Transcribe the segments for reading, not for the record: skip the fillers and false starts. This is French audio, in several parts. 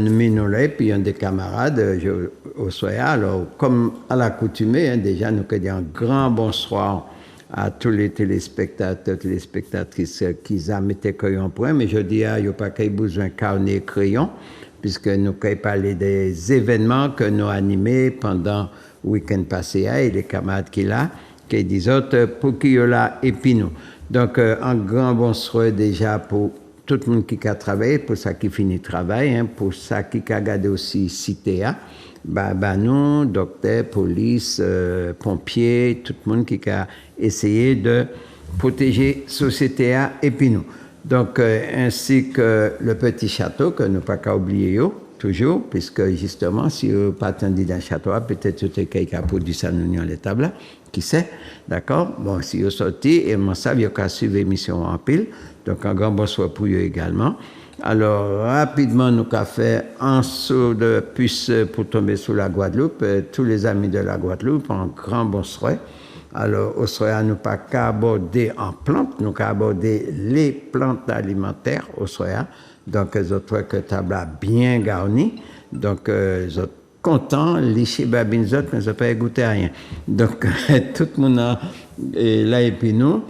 Nous là, puis un des camarades au Soya, alors comme à l'accoutumée, hein, déjà nous avons un grand bonsoir à tous les téléspectateurs, téléspectatrices qui ont mis crayon point, mais je dis, il n'y a pas besoin de carnet et crayon, puisque nous avons parlé des événements que nous avons animés pendant le week-end passé, et les camarades qui là, qui disent autres, pour qui là, et puis nous. Donc, un grand bonsoir déjà pour tout le monde qui a travaillé, pour ça qui finit le travail, hein, pour ça qui a gardé aussi cité, nous, docteurs, police, pompiers, tout le monde qui a essayé de protéger la société et puis nous. Donc, ainsi que le petit château, que nous pas qu'à oublier, toujours, puisque justement, si vous pas attendu dans le château, peut-être que quelqu'un a produit ça dans les tables, qui sait, d'accord? Bon, si vous sortez, et moi, ça, vous avez suivre l'émission en pile. Donc, un grand bonsoir pour eux également. Alors, rapidement, nous avons fait un saut de puce pour tomber sur la Guadeloupe. Tous les amis de la Guadeloupe, un grand bonsoir. Alors, au soir, nous pas qu'à aborder en plantes, nous qu'à aborder les plantes alimentaires au soir. Donc, les autres que table bien garni. Donc, les autres contents, les chibabines autres, mais ils n'ont pas goûté à rien. Donc, tout le monde est là et puis nous,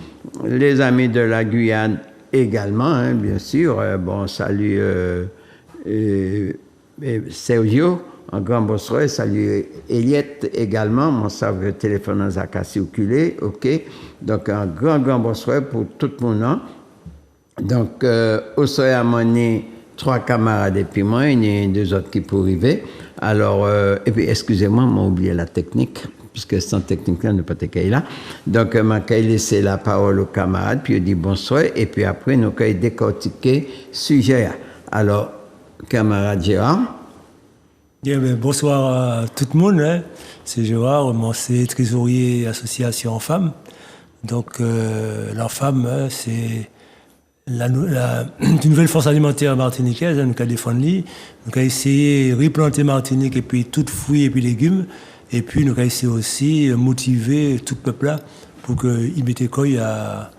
les amis de la Guyane, également, hein, bien sûr. Bon, salut Sergio, un grand bonsoir. Salut Eliette également. Mon savre téléphone dans a circulé. OK. Donc, un grand bonsoir pour tout le monde. Donc, au soir à Moné, 3 camarades et puis moi, il y a 2 autres qui pour arriver. Alors, et puis, excusez-moi, j'ai oublié la technique, puisque sans technique, là, ne pas être là. Donc, je vais laisser la parole aux camarades, puis je dis bonsoir, et puis après, nous allons décortiquer le sujet. Alors, camarade Gérard. Bien, bonsoir à tout le monde. Hein. C'est Gérard, moi, c'est trésorier association femmes. Donc, la femme, c'est une nouvelle force alimentaire martiniquaise, hein, nous avons défendu, nous avons essayé de replanter Martinique et puis tout fruits et puis légumes, et puis nous avons essayé aussi de motiver tout le peuple là pour qu'il mette couille à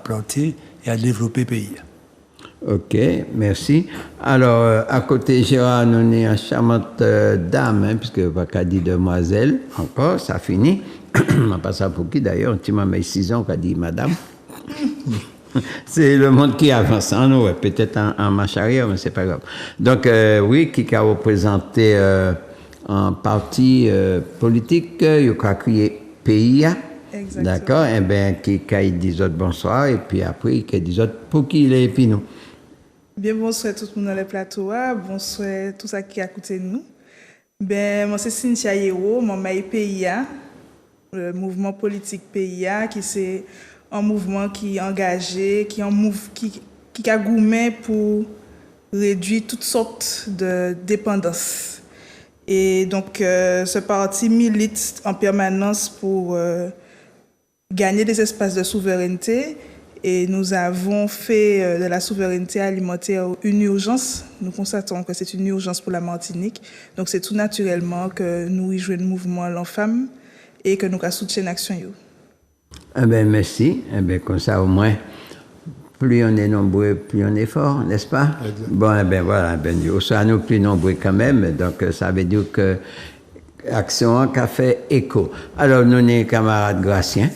planter et à développer le pays. Ok, merci. Alors, à côté Gérard, nous avons une charmante dame, hein, puisque pas qu'à dire demoiselle, encore, ça finit. On passe à pour qui d'ailleurs, un petit moment 6 ans qu'a dit madame. C'est le monde qui avance, hein, nous, peut-être en marche arrière, mais c'est pas grave. Donc, oui, qui a représenté un parti politique, il a créé pays, d'accord, et bien, qui a dit autres bonsoir, et puis après, qui a dit autres pour qui il est, et puis nous. Bien, bonsoir tout le monde dans le plateau, bonsoir tout ça qui a écouté nous. Ben, moi, c'est Cynthia Yero, mon maï PIA, le mouvement politique PIA, qui c'est un mouvement qui est engagé, qui a gourmet pour réduire toutes sortes de dépendances. Et donc, ce parti milite en permanence pour gagner des espaces de souveraineté. Et nous avons fait de la souveraineté alimentaire une urgence. Nous constatons que c'est une urgence pour la Martinique. Donc, c'est tout naturellement que nous y jouons le mouvement l'Enfam et que nous soutiennons l'action. Eh bien, merci. Eh bien, comme ça, au moins, plus on est nombreux, plus on est fort, n'est-ce pas? Exactement. Bon, eh bien, voilà. Au soit nous plus nombreux quand même. Donc, ça veut dire que l'action a fait écho. Alors, nous, les camarades Gracien.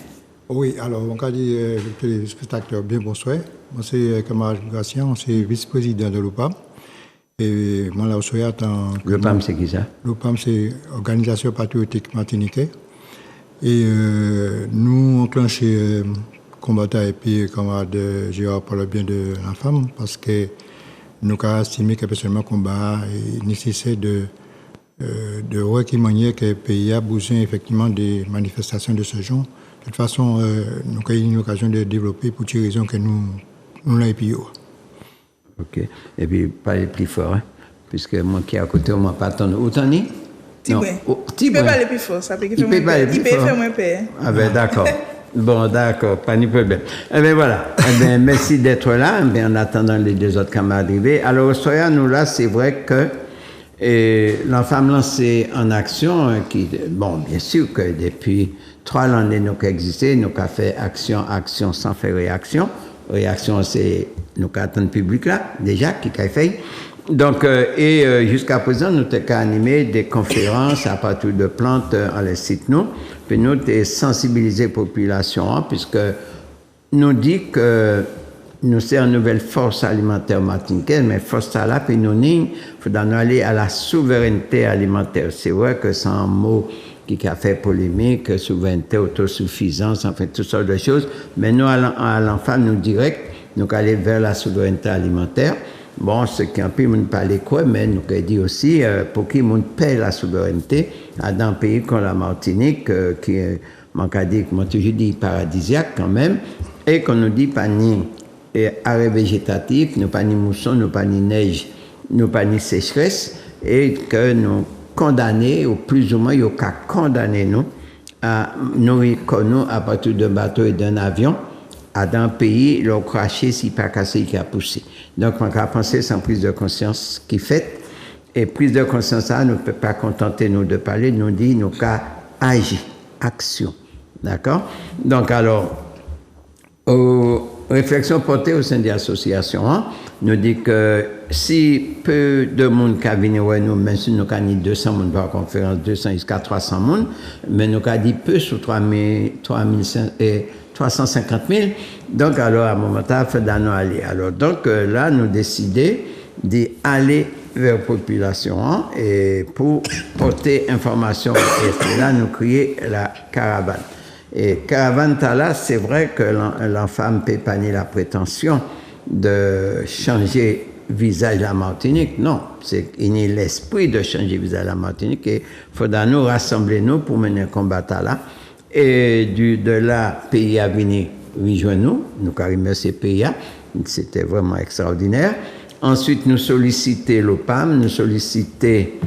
Oui, alors, on a dit les spectateurs, bien bonsoir. Moi, c'est camarade Gracien, c'est vice-président de l'OPAM. Et moi, là, au soir, l'OPAM, c'est qui ça? L'OPAM, c'est Organisation Patriotique Martiniquais. Et nous, on clenché combattant et puis camarade Gérard pour le bien de la femme, parce que nous avons estimé que personnellement, le combat est nécessaire de voir qu'il manière que le pays a besoin effectivement des manifestations de ce genre. De toute façon, nous avons eu une occasion de développer pour toutes les raisons que nous l'avons pu. Ok. Et puis, parler plus fort, hein? Puisque moi qui est à côté, moi pas attendre. Où t'en es? Tibouin. Il peut parler plus fort, ça peut faire moins peur. Il peut faire moins peur. Ah ben d'accord. Bon, d'accord, pas de problème. Eh bien voilà. Eh bien, merci d'être là. Eh bien, en attendant les 2 autres camarades arriver. Alors, au soir, nous là, c'est vrai que l'Enfam lancée en action, qui, bon, bien sûr que depuis 3 années, nous avons existé, nous avons fait action sans faire réaction. Réaction, c'est nous avons attendu le public là, déjà, qui a fait. Donc, jusqu'à présent, nous avons animé des conférences à partir de plantes en les sites nous. Puis nous avons sensibilisé la population, puisque nous dit que nous sommes une nouvelle force alimentaire martiniquaise, mais force à là, puis nous il faut aller à la souveraineté alimentaire. C'est vrai que c'est un mot qui a fait polémique, souveraineté, autosuffisance, enfin, toutes sortes de choses. Mais nous, à l'enfant, nous direct, nous aller vers la souveraineté alimentaire. Bon, ce qui en peut parler quoi, mais nous dit aussi pour qui nous paie la souveraineté dans un pays comme la Martinique, qui est, moi toujours dit paradisiaque quand même, et qu'on nous dit pas ni arrêt végétatif, nous pas ni mousson, nous pas ni neige, nous pas ni sécheresse, et que nous condamner, ou plus ou moins, il y a qu'à condamner nous à nourrir nous à partir d'un bateau et d'un avion, dans un pays, l'on craché, si pas cassé, qui a poussé. Donc, on a pensé sans prise de conscience qui fait. Et prise de conscience, ça ne peut pas contenter nous de parler, nous dit, nous qu'à agir, action. D'accord? Donc, alors, aux réflexions portées au sein de l'association, nous dit que si peu de monde qui venir nous, même si nous avons 200 personnes par conférence, 200 jusqu'à 300 personnes, mais nous avons dit peu sur 350 000. Donc, alors, à un moment donné, il faut aller. Alors, donc, là, nous décidons d'aller vers la population et pour porter information. Et là, nous créons la caravane. Et caravane, là, c'est vrai que l'enfant peut pas ni la prétention de changer visage de la Martinique. Non, c'est l'esprit de changer visage de la Martinique. Et il faudra nous rassembler nous pour mener un combat là. Et de là, pays à venir rejoindre nous. Nous remercions PIA. C'était vraiment extraordinaire. Ensuite, nous solliciter l'OPAM, nous solliciter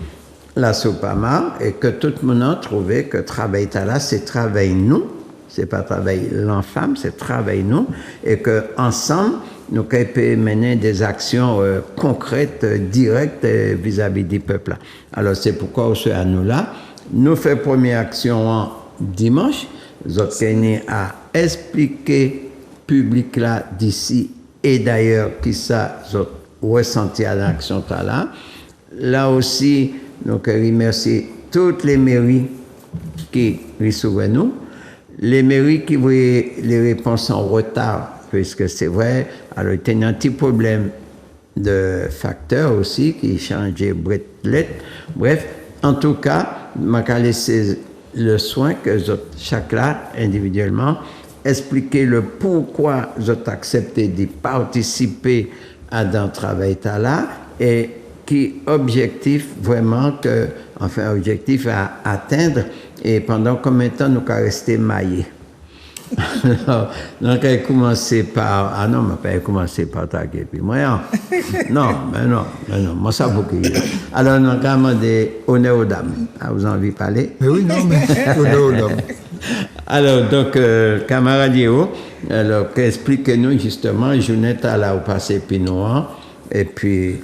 la SOPAMA, et que tout le monde a trouvé que travail là, c'est travail nous. C'est pas travail l'enfant, c'est travail nous. Et que ensemble, nous pouvons mener des actions concrètes, directes vis-à-vis du peuple. Alors, c'est pourquoi on à nous là. Nous faisons première action dimanche. Nous avons à expliquer public là d'ici et d'ailleurs qui ça ressenti à l'action là. Là aussi, nous remercions toutes les mairies qui reçoivent nous, les mairies qui voyaient les réponses en retard, puisque c'est vrai, alors il y a un petit problème de facteurs aussi qui changeaient bref, en tout cas, je vais laisser le soin que chaque là, individuellement, expliquer le pourquoi j'ai accepté de participer à un travail là et qui objectif vraiment que, enfin objectif à atteindre et pendant combien de temps nous allons rester maillés. Alors, donc elle a commencé par non mais pas commencé par taguer puis moi non moi ça beaucoup alors nous avons demandé honneur aux dames vous avez envie de parler mais oui non mais honneur aux dames. Alors donc camarade Yéo alors expliquez-nous justement journée là au passé Pinois et puis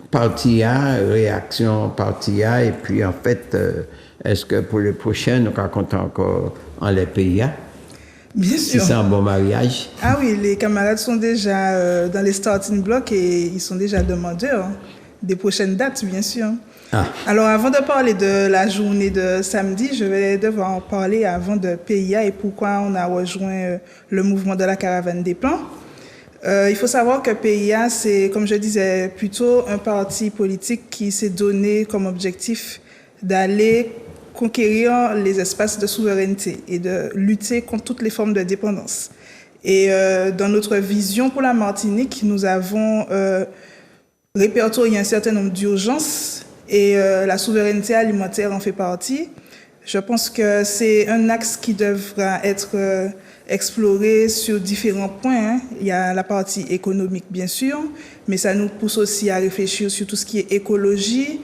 partie A, réaction partie A, et puis en fait, est-ce que pour le prochain, nous racontons encore en les pays? Bien sûr. Si c'est un bon mariage. Ah oui, les camarades sont déjà dans les starting blocks et ils sont déjà demandeurs des prochaines dates, bien sûr. Ah. Alors, avant de parler de la journée de samedi, je vais devoir en parler avant de PIA et pourquoi on a rejoint le mouvement de la caravane des plans. Il faut savoir que PIA, c'est, comme je disais, plutôt un parti politique qui s'est donné comme objectif d'aller conquérir les espaces de souveraineté et de lutter contre toutes les formes de dépendance. Et dans notre vision pour la Martinique, nous avons répertorié un certain nombre d'urgences et la souveraineté alimentaire en fait partie. Je pense que c'est un axe qui devra être exploré sur différents points. Il y a la partie économique, bien sûr, mais ça nous pousse aussi à réfléchir sur tout ce qui est écologie,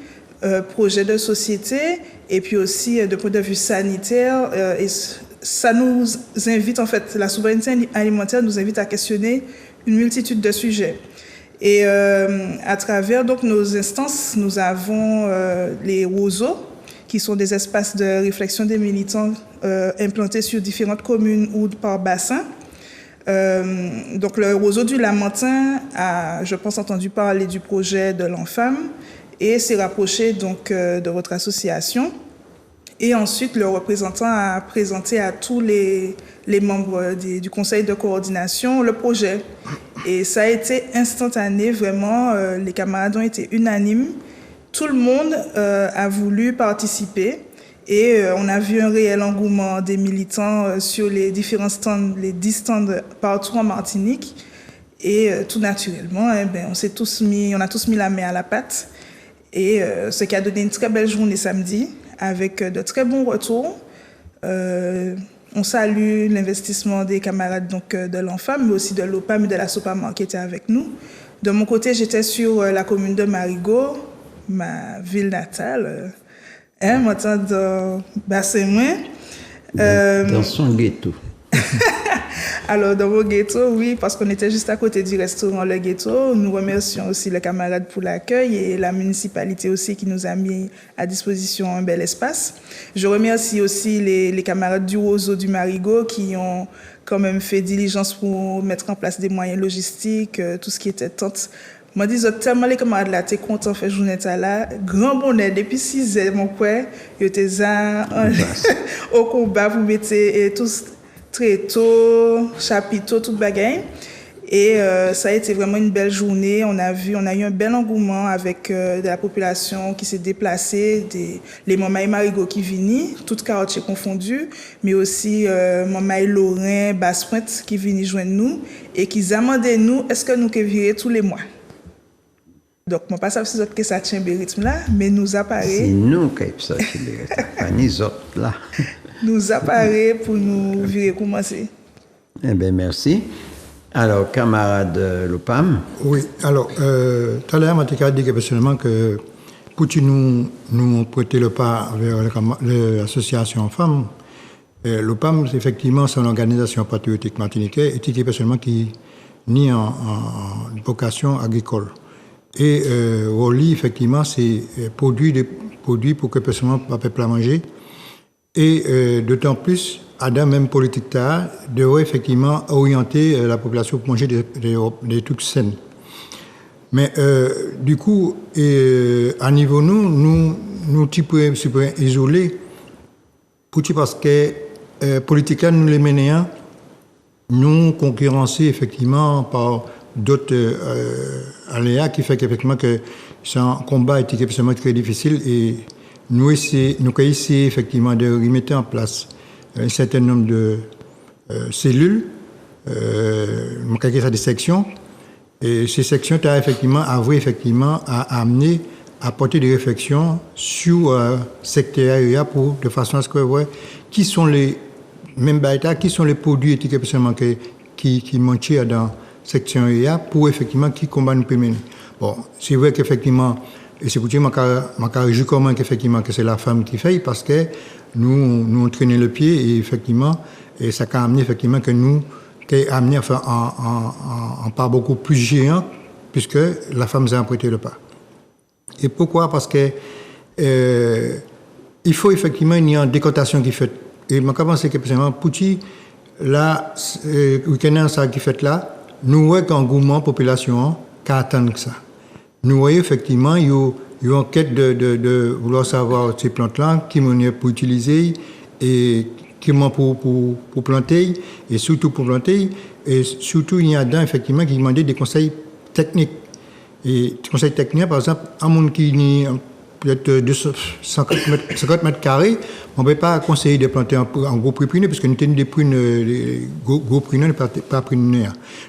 projet de société, et puis aussi de point de vue sanitaire. Et ça nous invite, en fait, la souveraineté alimentaire nous invite à questionner une multitude de sujets. Et à travers donc nos instances, nous avons les ROSO, qui sont des espaces de réflexion des militants implantés sur différentes communes ou par bassin. Donc le Roseau du Lamentin a, je pense, entendu parler du projet de l'Enfam et s'est rapproché donc de votre association. Et ensuite, le représentant a présenté à tous les membres du conseil de coordination le projet. Et ça a été instantané, vraiment, les camarades ont été unanimes. Tout le monde a voulu participer et on a vu un réel engouement des militants sur les différents stands, les 10 stands partout en Martinique. Et tout naturellement, on a tous mis la main à la pâte. Et ce qui a donné une très belle journée samedi, avec de très bons retours. On salue l'investissement des camarades donc, de l'Enfam, mais aussi de l'OPAM et de la SOPAMA qui étaient avec nous. De mon côté, j'étais sur la commune de Marigot, ma ville natale, maintenant dans Bassin-Moins. Dans son ghetto. Alors, dans vos ghettos, oui, parce qu'on était juste à côté du restaurant Le Ghetto. Nous remercions aussi les camarades pour l'accueil et la municipalité aussi qui nous a mis à disposition un bel espace. Je remercie aussi les camarades du Roseau du Marigot qui ont quand même fait diligence pour mettre en place des moyens logistiques, tout ce qui était tente. Moi, disons tellement les camarades là, t'es content de faire journée là, grand bonnet, depuis 6 heures, mon père, ils étaient au combat, vous mettez tous tréteaux, chapiteaux, toute bagaille. Et ça a été vraiment une belle journée. On a eu un bel engouement avec de la population qui s'est déplacée, les mamans et Marigot qui viennent, toutes quartiers confondus, mais aussi maman et Lorrain, Basse-Pointe qui viennent joindre nous et qui demandaient nous, est-ce que nous pouvons virer tous les mois? Donc, je ne sais pas si c'est que ça tient le rythme là, mais nous apparaît. C'est nous qui avons ça, pas nous autres là. Nous apparaît pour nous virer commencer. Eh bien, merci. Alors, camarade Lopam. Oui, alors, tout à l'heure, je dit que personnellement que pour nous prêter le pas vers l'association femmes, l'OPAM, effectivement, c'est une organisation patriotique martiniquaise et qui personnellement qui nie en vocation agricole. Et Roli, effectivement, c'est produit pour que personnellement pas peuple à manger. Et d'autant plus, Adam, même politique, devrait effectivement orienter la population pour manger des trucs sains. Mais du coup, à niveau nous type isolés, parce que politique, nous les menons, nous concurrencer effectivement par d'autres aléas qui fait qu'effectivement que c'est un combat qui est très difficile et nous essayons effectivement de remettre en place un certain nombre de cellules, des sections, et ces sections ont effectivement à amener à porter des réflexions sur secteur de façon à ce que qui sont les mêmes bâtards, qui sont les produits qui manquent dans section EA pour effectivement qui combat nous peut mener. Bon, c'est vrai qu'effectivement, et c'est pour dire que je comment qu'effectivement que c'est la femme qui fait parce que nous entraîner le pied et effectivement et ça a amené effectivement que nous qui amené enfin en part beaucoup plus géant puisque la femme a prêté le pas. Et pourquoi? Parce que il faut effectivement une décotation qui fait et je pense que personnellement Pouti là week-end ça qui fait là nous voyons qu'engouement population qui attend que ça. Nous voyons effectivement il y a une quête de vouloir savoir ces plantes-là, qui m'ont pour utiliser et qui m'ont pour planter et surtout pour planter et surtout il y a dedans effectivement qui demandent des conseils techniques. Et des conseils techniques par exemple un monde qui ni peut-être 50 mètres carrés, on ne peut pas conseiller de planter en gros pruneux parce que nous tenons des prunes, gros pruneux, pas pruneux.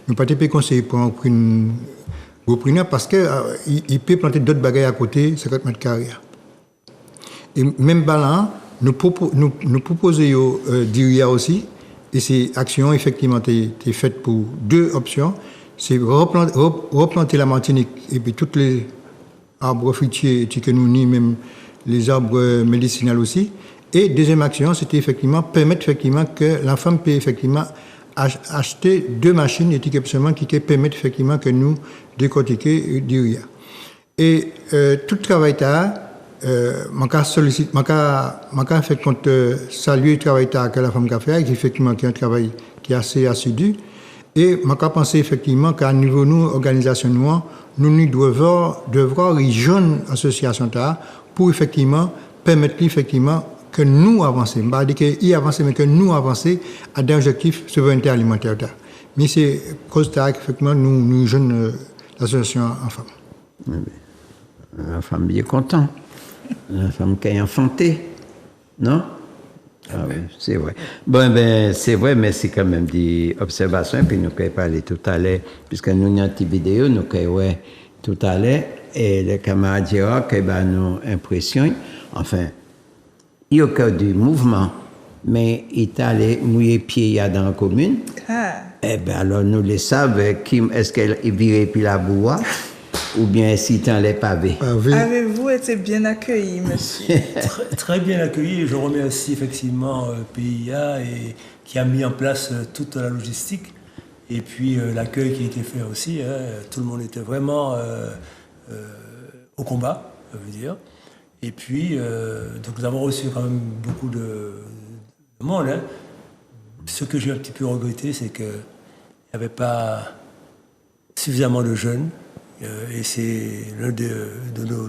Nous ne pouvons pas conseiller pour un gros pruneux parce qu'il peut planter d'autres bagailles à côté, 50 mètres carrés. Et même là, nous proposons d'IRIA aussi, et ces actions effectivement sont faites pour 2 options. C'est replanter la Martinique et puis toutes les arbres fruitiers que nous ni même les arbres médicinaux aussi. Et deuxième action, c'était effectivement permettre effectivement que la femme peut effectivement acheter 2 machines et qui permettent effectivement que nous décortiquer d'IRIA. Et tout le travail fait compte saluer le travail que la femme a fait, effectivement qui est un travail qui est assez assidu. Et je pense effectivement qu'à niveau nous, organisation nous devons y joindre association pour effectivement permettre effectivement que nous avancer. Je ne dis pas qu'ils avancent, mais que nous avancer à des objectifs de souveraineté alimentaire. Mais c'est cause de effectivement nous jeunes l'association en femmes. La femme bien content. La femme qui a enfanté. Non? Ah oui, c'est vrai. Bon, ben, c'est vrai, mais c'est quand même des observations. Puis nous avons parlé tout à l'heure, puisque nous avons une petite vidéo, nous avons tout à l'heure, et le camarade Gérard, qui nous impressionne. Enfin, il y a que du mouvement, mais il est allé mouiller pied dans la commune. Ah. Eh bien, alors nous le savons, est-ce qu'elle virait puis la bois? Ou bien si dans les pavés. Avez-vous été bien accueilli, monsieur? Très bien accueilli. Je remercie effectivement PIA qui a mis en place toute la logistique et puis l'accueil qui a été fait aussi. Tout le monde était vraiment au combat, je veux dire. Et puis, donc nous avons reçu quand même beaucoup de monde. Hein. Ce que j'ai un petit peu regretté, c'est qu'il n'y avait pas suffisamment de jeunes. Et c'est l'un de nos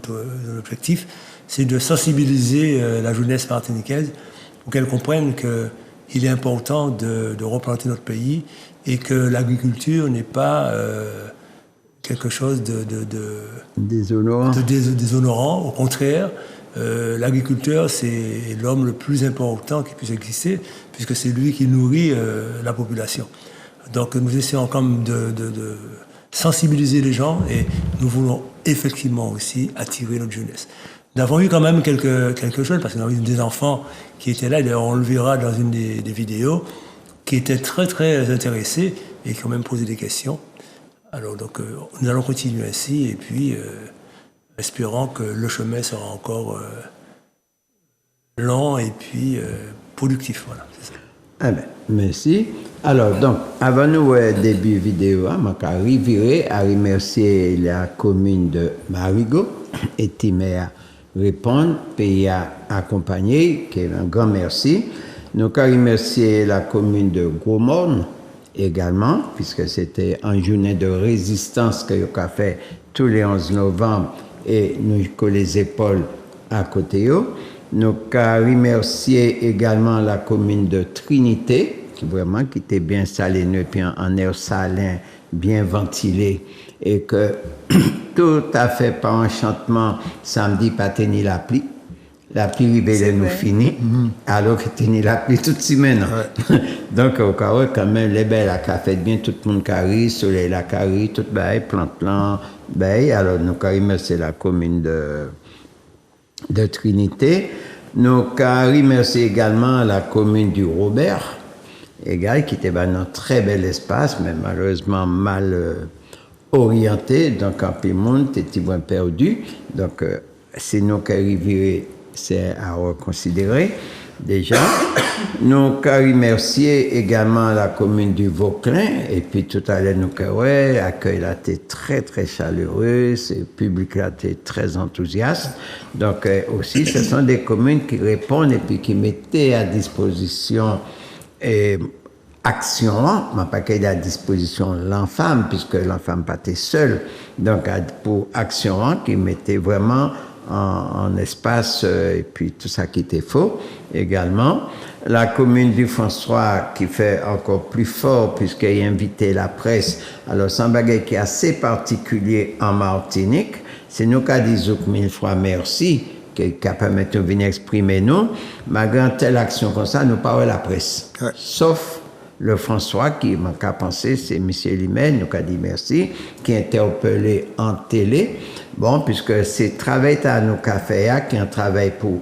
objectifs, c'est de sensibiliser la jeunesse martiniquaise pour qu'elle comprenne qu'il est important de replanter notre pays et que l'agriculture n'est pas quelque chose de déshonorant. Au contraire, l'agriculteur, c'est l'homme le plus important qui puisse exister puisque c'est lui qui nourrit la population. Donc nous essayons quand même de sensibiliser les gens et nous voulons effectivement aussi attirer notre jeunesse. Nous avons eu quand même quelques jeunes, parce que nous avons eu des enfants qui étaient là, d'ailleurs on le verra dans une des vidéos, qui étaient très très intéressés et qui ont même posé des questions. Alors donc nous allons continuer ainsi et puis espérant que le chemin sera encore lent et puis productif. Voilà, c'est ça. Ah ben, merci. Alors, donc, avant nous début vidéo, je vais remercier la commune de Marigot et Timéa répondre, pays à accompagner, qui est un grand merci. Nous allons remercier la commune de Gros-Morne également, puisque c'était une journée de résistance que nous avons fait tous les 11 novembre et nous collons les épaules à côté. Nous allons remercier également la commune de Trinité, qui était bien installée, puis en air salin, bien ventilé, et que tout à fait par enchantement, samedi, pas tenir la pluie. La pluie arrivait nous finit, alors que tenir la pluie toute semaine. Ouais. Donc, au cas où, quand même, les belles a fait bien, tout le monde carré, soleil la carré, tout bail, plan, bail. Alors, nous allons remercier la commune de Trinité. Nous allons remercier également la commune du Robert, qui était dans un très bel espace, mais malheureusement mal orienté. Donc, en Piemonte, c'était bien perdu. Donc, c'est nous qui arrivons, c'est à reconsidérer déjà. Nous allons remercier également la commune du Vauclin. Et puis, tout à l'heure, nous avons l'accueil a été très, très chaleureux. Le public a été très enthousiaste. Donc, aussi, ce sont des communes qui répondent et puis qui mettaient à disposition action, mais pas qu'il y a à disposition l'enfant, puisque l'enfant pas était seul. Donc, pour action, qui mettait vraiment en espace, et puis tout ça qui était faux également. La commune du François qui fait encore plus fort, puisqu'elle a invité la presse. Alors, c'est un bagage qui est assez particulier en Martinique. C'est nous qui disons mille fois merci, qui permet de venir exprimer nous. Malgré telle action comme ça, nous parlons la presse. Ouais. Sauf le François, qui m'a pensé, c'est M. Limel, nous a dit merci, qui est interpellé en télé. Bon, puisque c'est travail à nous qu'a fait, qui est un travail pour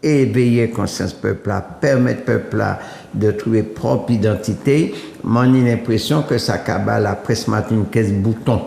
éveiller conscience peuple, permettre peuple de trouver propre identité. Moi, j'ai l'impression que ça cabale la presse martiniquaise bouton.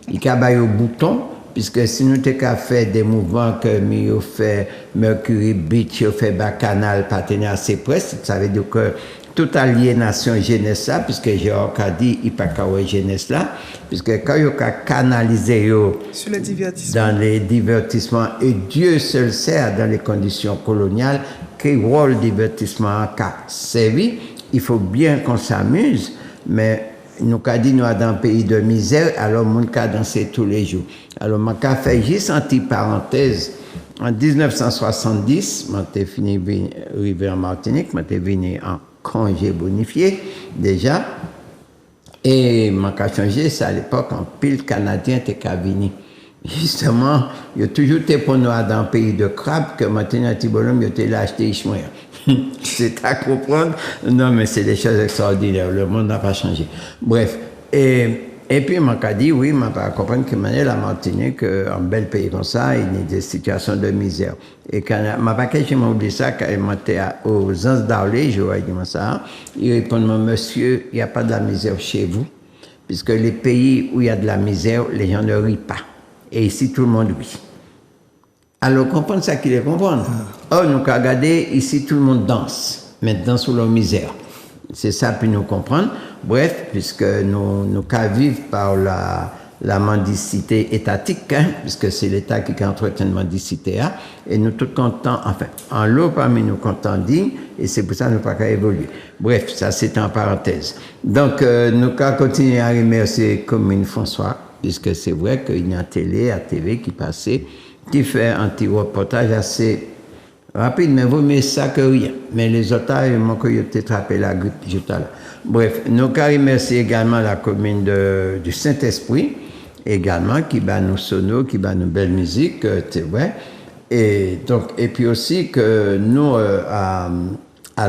Il cabale au bouton. Puisque si nous avons fait des mouvements que nous fait Mercury Beach, nous fait Bacchanal, partenaire à ces presses, ça veut dire que toute aliénation jeunesse là, puisque j'ai encore dit, il n'y a pas de jeunesse là, puisque quand il a canalisé sur le divertissement. Dans les divertissements, et Dieu seul sait dans les conditions coloniales, quel rôle divertissement a servi, il faut bien qu'on s'amuse, mais nous avons dit nous sommes dans un pays de misère, alors nous avons dansé tous les jours. Alors, je vais faire juste une petite parenthèse. En 1970, je suis fini arrivé en Martinique, je suis venu en congé bonifié déjà. Et je changé, c'est à l'époque, en pile Canadien était venu. Justement, il y a toujours été pour nous dans un pays de crabes que maintenant, un petit bonhomme, il était là acheter Ishmael. C'est à comprendre. Non, mais c'est des choses extraordinaires. Le monde n'a pas changé. Bref. Et puis, je dit, oui, je pas comprendre que la Martinique, un bel pays comme ça, il y a des situations de misère. Et quand je m'ai oublié ça, quand j'étais aux Anses d'Arlé, je lui ai dit ça, il répond, monsieur, il n'y a pas de la misère chez vous, puisque les pays où il y a de la misère, les gens ne rient pas. Et ici, tout le monde rit. Alors, comprendre ça qu'il est comprendre. Oh, nous avons regardé, ici, tout le monde danse, maintenant sous leur misère. C'est ça, puis nous comprendre. Bref, puisque nous vivons par la mendicité étatique, hein, puisque c'est l'État qui entretient la mendicité, hein, et nous tous contents, enfin, en l'eau parmi nous contents dignes, et c'est pour ça que nous n'avons pas qu'à évoluer. Bref, ça c'est en parenthèse. Donc, nous allons continuer à remercier Commune François, puisque c'est vrai qu'il y a une télé, à TV qui passait, qui fait un petit reportage assez rapide, mais vaut mieux ça que rien. Mais les autres, ils m'ont attrapé la grippe juste là. Bref, nous remercions également la commune du Saint-Esprit, également, qui bat nous sonos, qui bat nous belle musique, c'est vrai. Et puis aussi que nous, à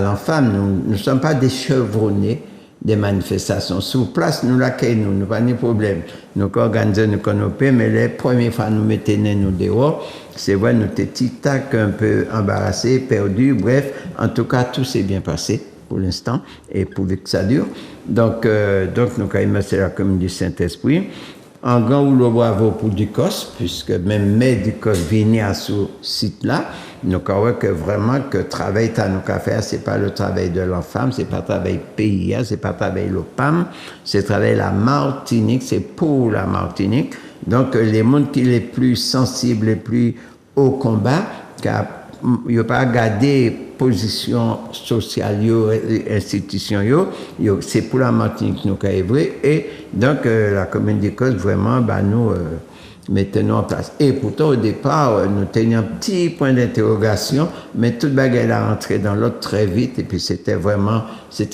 l'enfant, nous ne sommes pas des chevronnés des manifestations. Sur place, nous l'accueillons, nous pas de problème. Nous organisons nos canopées, mais les premières fois nous mettons nous dehors, c'est vrai, nous étions tic-tac, un peu embarrassés, perdus, bref, en tout cas, tout s'est bien passé pour l'instant, et pourvu que ça dure. Donc nous remercions la commune du Saint-Esprit. Un grand rouleau bravo pour Ducos, puisque même mais Ducos venait à ce site-là. Nous croyons que vraiment que le travail que nous avons fait, ce n'est pas le travail de l'enfant, ce n'est pas le travail PIA, ce n'est pas le travail de l'OPAM, c'est le travail de la Martinique, c'est pour la Martinique. Donc, les mondes qui sont les plus sensibles, les plus au combat, il n'y a pas gardé position sociale, institution, c'est pour la Martinique que nous avons œuvré. Et donc, la commune d'Écosse, vraiment, nous mettons en place. Et pourtant, au départ, nous tenions un petit point d'interrogation, mais toute bagarre est rentrée dans l'autre très vite. Et puis, c'était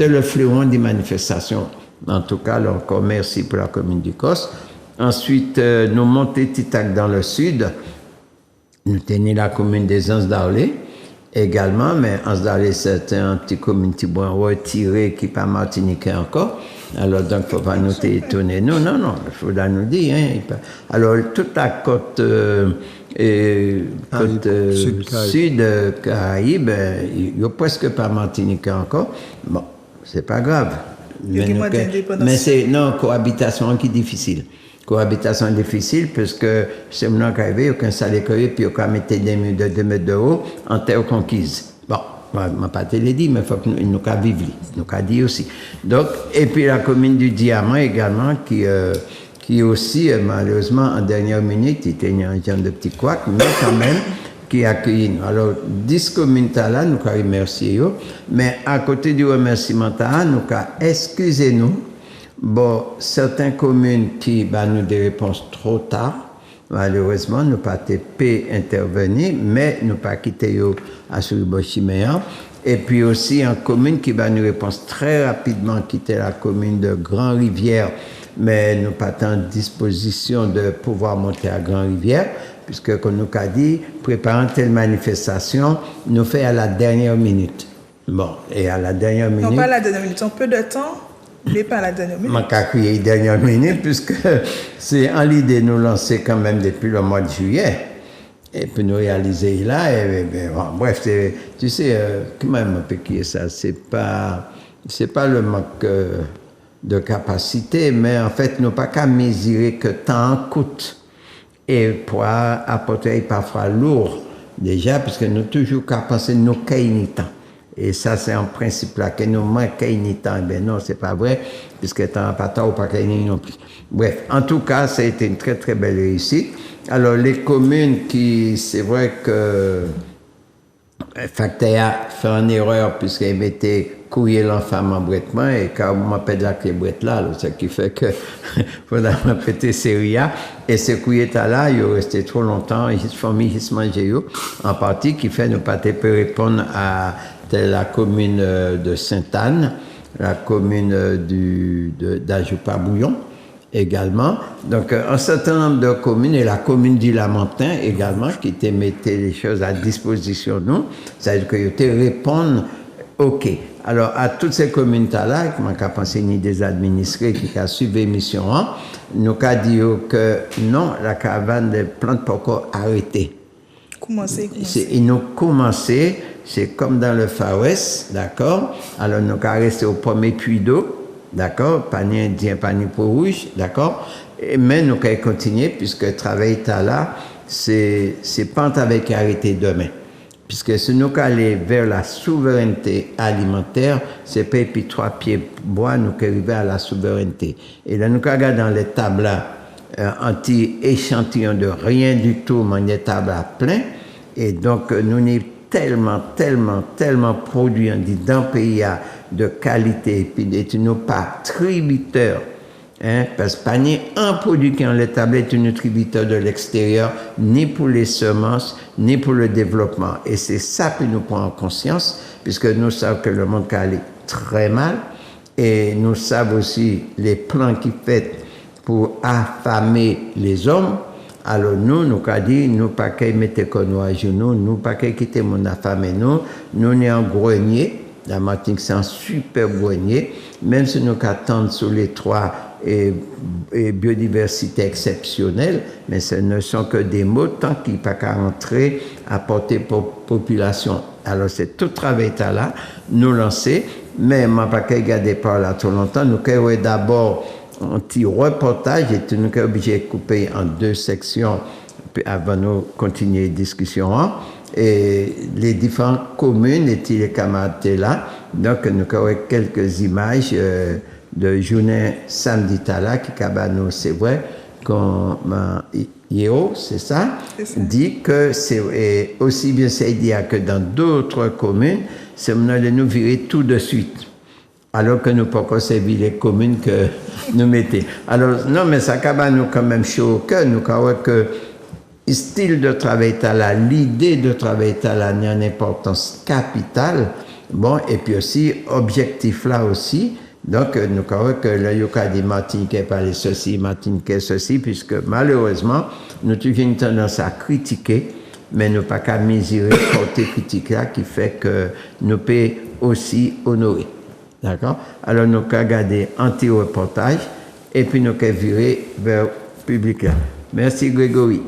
le fleuron des manifestations. En tout cas, alors, encore merci pour la commune d'Écosse. Ensuite, nous montons Titac dans le sud. Nous tenions la commune des Anses d'Arlé également, mais Anses d'Arlé, c'était un petit commune qui bon retiré, qui n'est pas martiniquais encore. Alors, donc, il ne faut pas nous étonner. Non, il faut nous dire. Hein. Alors, toute la côte, sud Caraïbes, il n'y a presque pas martiniquais encore. Bon, c'est pas grave. Mais c'est, non, cohabitation qui est difficile. Cohabitation difficile, puisque c'est maintenant qu'arrivé, il n'y a qu'un salé cueilli, puis il y a qu'à mettre des murs de 2 mètres de haut en terre conquise. Bon, je ne vais pas te le dire, mais il faut que nous vivre, nous dire aussi. Donc, et puis la commune du Diamant également, qui aussi, malheureusement, en dernière minute, il était un genre de petit couac, mais quand même, qui accueille nous. Alors, 10 communes là, nous remercions, mais à côté du remerciement là, nous excusez-nous. Bon, certaines communes qui nous des réponses trop tard, malheureusement, nous pas pu intervenir, mais nous pas quitté à Suribochiméa. Et puis aussi en commune qui nous une réponse très rapidement, qui était la commune de Grand-Rivière, mais nous pas en disposition de pouvoir monter à Grand-Rivière, puisque comme nous a dit, préparant telle manifestation, nous fait à la dernière minute. Bon, et à la dernière minute. Non, pas à la dernière minute, on peu de temps. Mais pas à la dernière minute. Je vais crier dernière minute, puisque c'est en l'idée de nous lancer quand même depuis le mois de juillet. Et puis nous réaliser là. Et bon, bref, tu sais, quand même, un peu qui est ça, c'est pas le manque de capacité, mais en fait, nous pas qu'à mesurer que temps coûte. Et pour apporter parfois lourd, déjà, puisque nous toujours qu'à penser nos caïns temps. Et ça, c'est un principe là, que nous manquons ni temps. Ben non, c'est pas vrai, puisque tant pas temps ou pas ni non plus. Bref, en tout cas, ça a été une très très belle réussite. Alors, les communes qui, c'est vrai que Facteur a fait une erreur puisqu'il mettait couiller l'enfant en brettement et quand on m'appelle la clé brette là, ce qui fait que pendant ma pété Syria et ce couiller là, il est resté trop longtemps, il famille il se mangeait en partie qui fait ne pas te répondre à la commune de Sainte-Anne, la commune d'Ajoupa-Bouillon également. Donc, un certain nombre de communes et la commune du Lamentin également qui te mettaient les choses à disposition de nous. C'est-à-dire que te répondent OK. Alors, à toutes ces communes-là, qui m'ont pensé ni des administrés qui ont suivi l'émission, nous avons dit que non, la caravane de plantes pas encore arrêtée. Ils nous commencé, c'est comme dans le Far West, d'accord? Alors, nous avons resté au premier puits d'eau. D'accord, panier indien, panier pour rouge, d'accord. Mais nous allons continuer puisque le travail est là, c'est pas avec arrêté demain. Puisque si nous allons vers la souveraineté alimentaire, c'est pas puis 3 pieds bois, nous arriver à la souveraineté. Et là, nous regardons dans les tables anti-échantillon de rien du tout, mais des tables à plein. Et donc, nous sommes tellement produits dans le pays de qualité, et puis nous pas tributaires, hein, parce que pas ni un produit qui est en l'étable est un tributaire de l'extérieur, ni pour les semences, ni pour le développement. Et c'est ça que nous prenons en conscience, puisque nous savons que le monde allait très mal, et nous savons aussi les plans qui fait pour affamer les hommes. Alors nous avons dit, nous pas qu'à mettre nos à genoux, nous pas qu'à quitter mon affamé, nous sommes en grenier. La Martinique, c'est un super grenier, même si nous attendons sur les 3 et biodiversité exceptionnelle, mais ce ne sont que des mots tant qu'il n'y a pas qu'à entrer, apporter pour population. Alors c'est tout travail là, nous lancer, mais je ne vais pas garder par là trop longtemps. Nous avons d'abord un petit reportage et nous sommes obligés de couper en 2 sections avant de continuer la discussion. Et les différentes communes et les camarades là. Donc, nous avons quelques images de journée samedi là qui nous, c'est vrai, qu'on Yéo, c'est ça, dit que c'est aussi bien Saidia que dans d'autres communes, c'est de nous virer tout de suite. Alors que nous ne pouvons pas servir les communes que nous mettons. Alors, non, mais ça nous quand même chaud au cœur, nous avons que style de travail là, l'idée de travail là a une importance capitale, bon, et puis aussi, objectif là aussi, donc nous croyons que le Yoka dit Martinique parler ceci, Martinique ceci, puisque malheureusement, nous avons une tendance à critiquer, mais nous pas qu'à mesurer le côté critique là qui fait que nous pouvons aussi honorer. D'accord? Alors nous avons regardé anti-reportage, et puis nous avons viré vers le public là. Merci Grégory.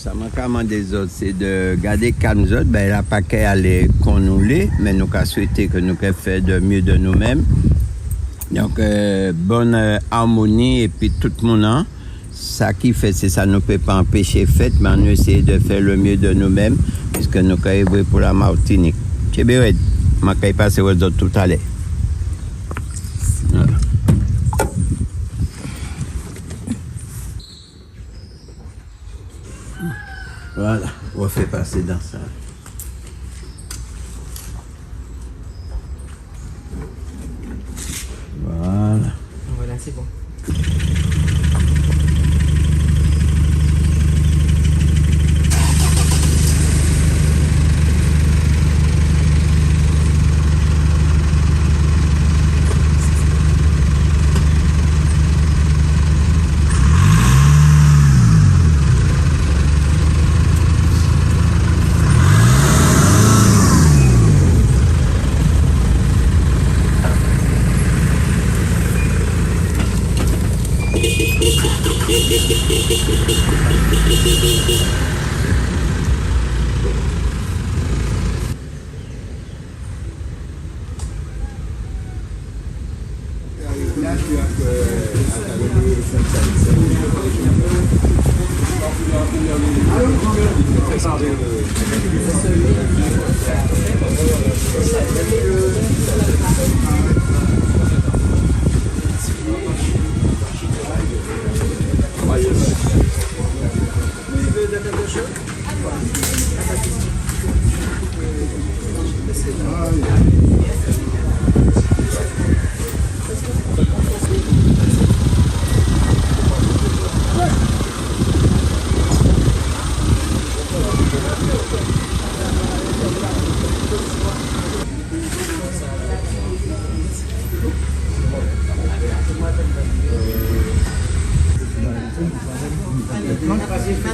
ça m'a commandé des autres, c'est de garder qu'à nous autres, ben, la paquet allait qu'on nous l'est, mais nous avons souhaité que nous puissions faire de mieux de nous-mêmes. Donc, bonne harmonie et puis tout le monde, hein, ça qui fait, c'est ça, nous ne peut pas empêcher fait, mais on essaie de faire le mieux de nous-mêmes, puisque nous avons pour la Martinique. C'est bien, je vais passer aux autres tout à l'heure. Voilà. Voilà, on va faire passer dans ça. Voilà. Voilà, c'est bon.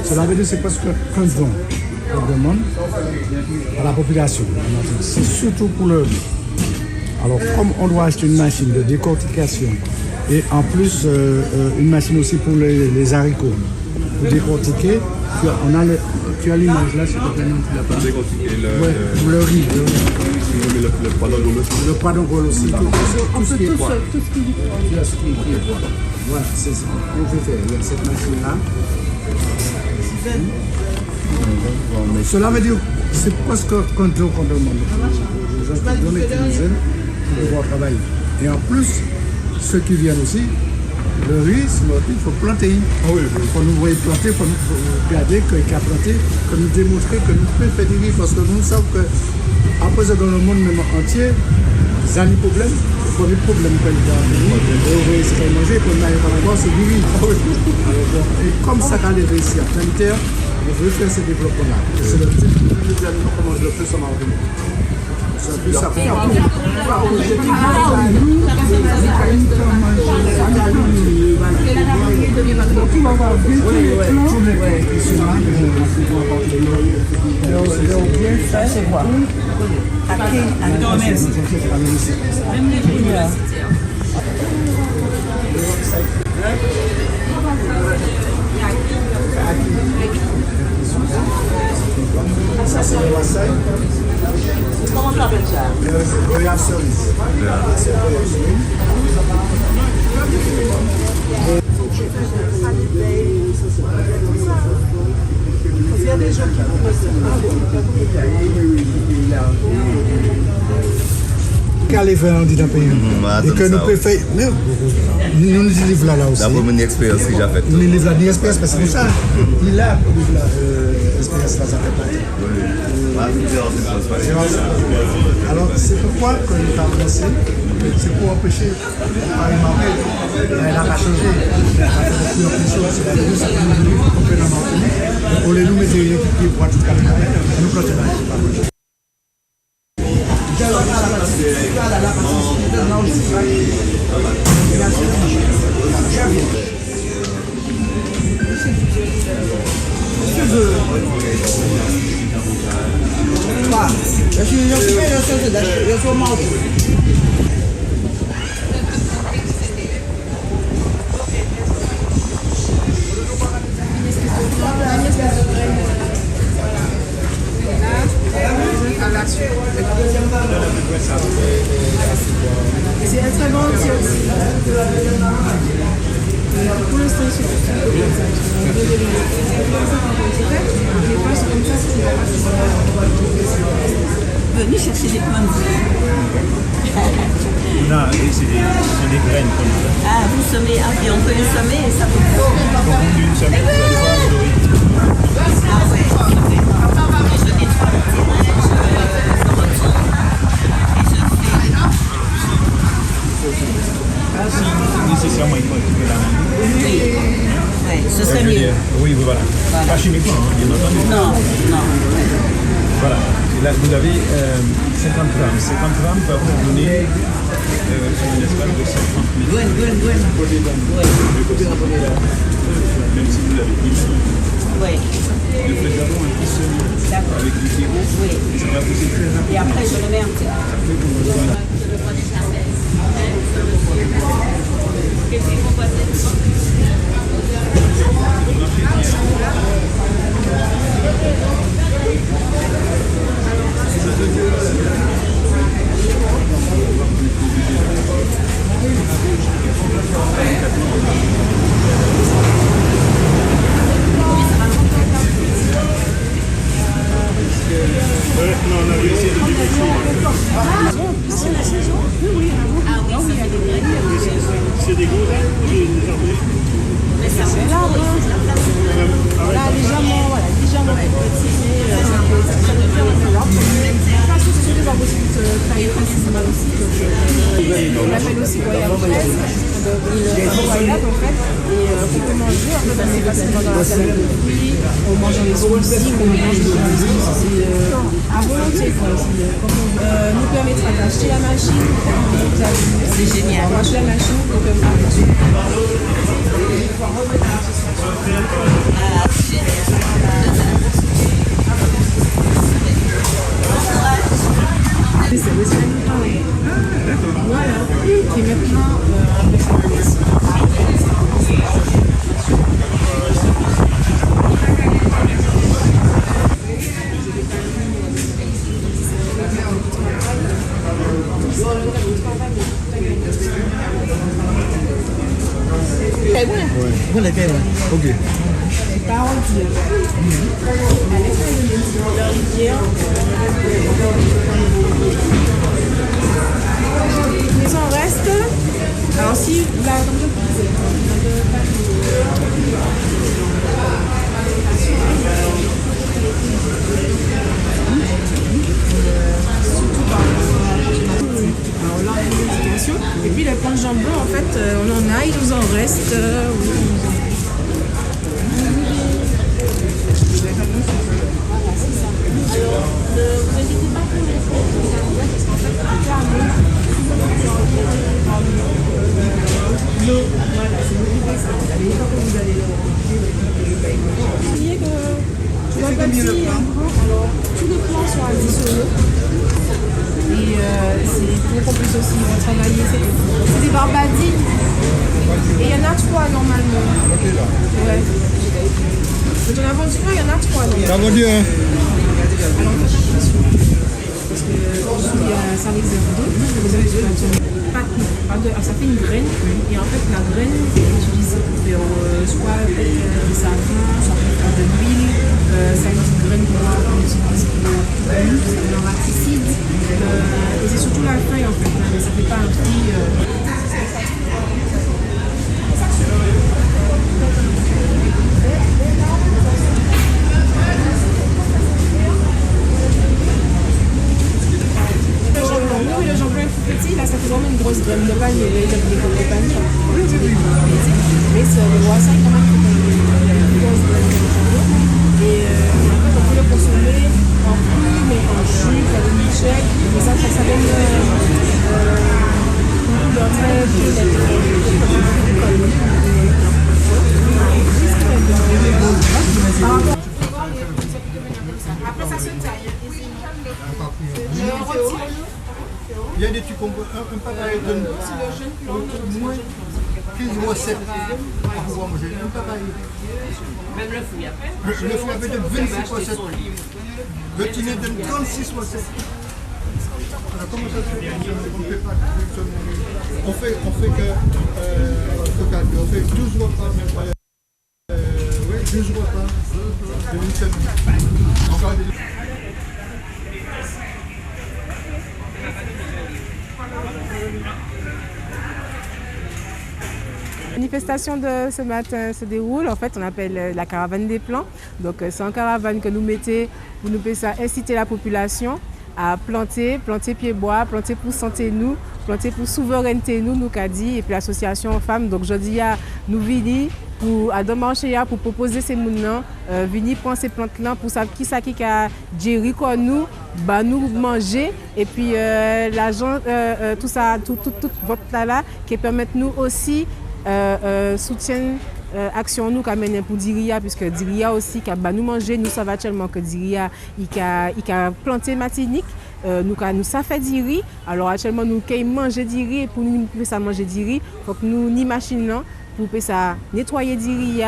Cela veut dire que c'est presque un don qu'on demande à la population. C'est surtout pour le riz. Alors, comme on doit acheter une machine de décortication et en plus une machine aussi pour les haricots, pour décortiquer, tu as l'image là, c'est pas non, tu l'as pas. Décortiquer le riz. Le padongol aussi. Tout ce qui est quoi. Tout ce qui est quoi. Voilà, c'est ça. On peut faire. Il y a cette machine-là. Cela veut dire que c'est presque un don qu'on demande. Les gens qui donnent pour pouvoir travailler. Et en plus, ceux qui viennent aussi, le riz, il faut planter. Il faut nous voir planter, il faut nous regarder qu'il y a planté, que nous démontrer que nous pouvons faire du riz. Parce que nous savons que, après ça, dans le monde même entier, ça a des problèmes. Le premier problème que nous avons, c'est manger, pour nous c'est du riz. Et comme ça a levé ici à pleine terre, on veut faire ce développement-là. C'est le type de nous qu'on mange le plus en Martinique. C'est plus ça. Ça c'est le Marseille. Comment tu appelles ça? Le goyave cerise. Il y a des gens qui qu'allez faire un dit dans le pays. Et que nous préférons. Nous nous livrons là aussi. D'abord, mon expérience que j'ai faite. Nous livrons là, l'expérience, parce que c'est ça. Il a l'expérience là, ça fait partie. Alors, c'est pourquoi que nous avons lancé, c'est pour empêcher Marie-Marelle. Elle n'a pas changé. Elle a fait plusieurs choses. C'est la vie, ça fait nous vivre complètement Martinique. On les nous met des équipiers pour tout caméra. Nous plantons là. Eu sou mal. Et c'est un très bon outil aussi. Pour l'instant, c'est tout. Venez chercher des plantes. Non, c'est des graines comme ça. Ah, vous semez, ah, et on peut les semer et ça peut Donc on une semaine, vous allez voir, vous aurez. Ah ouais, super. Et je nettoie le terrain, je retourne et je fais. Si nécessairement il faut activer la main. Oui, ouais, ce serait mieux. Oui, voilà. Pas chimiquement, hein, bien entendu. Non, non. Voilà. Et là, vous avez 50 grammes. 50 grammes va vous donner sur une espace de 50 000. Même si vous l'avez dit. Oui. Le fait d'avoir un petit semis avec du sirop, ça va pousser très rapidement. Et après, je le mets en terre. C'est des gros arbres, des arbres. C'est l'arbre. Voilà, légèrement petit, mais ça peut faire un peu l'arbre. Parce que c'est pas possible de travailler facilement aussi. On l'appelle aussi royal fraise. Il est royal en fait. Et on peut manger un peu assez facilement dans la salade de fruits. On mange les smoothies, on mange à volonté. Nous permettra d'acheter la machine. C'est génial. On achète la machine pour que voilà. Et maintenant, on fait ça. Voilà, ok. Les en reste. Alors si là, et puis les pains de jambon, en fait, on en a, il nous en reste. Tous les plans sont additionnés. Et c'est pour qu'on puisse aussi travailler. C'est des barbadines. Et il y en a 3 normalement. Ouais. Donc on a vendu 1, il y en a 3. On a vendu un. Alors faites attention. Parce que ça réserve 2. Vous avez ça fait une graine. Et en fait la graine est utilisée pour faire soit des savons, soit pour faire de l'huile. Ça a une graine qu'on utilise pour un raticide. Et c'est surtout la feuille en fait. Mais ça ne fait pas un fruit. Le jambon est plus petit, là ça fait vraiment une grosse graine de pagne, il y a des pagnes. Mais le voisin quand même une grosse graine de jambon. Et en fait on peut le consommer en fruits, mais en jus, comme une milkshake. Et ça donne beaucoup de très après ça se taille. Il y a des trucs qu'on peut. Un papaye donne moins 15 ou 7 pour pouvoir manger. Un papaye. Même le fruit après. Le fruit peut être 26 ou 7. Le tiner donne 36 ou 7. Alors, comment ça se fait qu'on ne fait pas on fait on fait 12 repas, oui, 12 repas de une semaine. Encore des... La manifestation de ce matin se déroule, en fait, on appelle la caravane des plants. Donc, c'est une caravane que nous mettons pour nous inciter la population à planter pied bois, planter pour santé nous, planter pour souveraineté nous qu'a dit, et puis l'association femmes. Donc, je dis à nous venir pour à marché pour proposer ces gens venir prendre ces plantes là pour savoir qui a gérer comme nous, bah nous manger et puis l'argent tout ça tout votre là qui permettent nous aussi soutien action nous qu'a mené pour Diria puisque Diria aussi qui a nous manger nous ça va tellement que Diria il a planté Martinique nous ça fait du riz alors actuellement nous qui manger du riz et pour nous ça manger du riz faut que nous ni machine là pour ça nettoyer du riz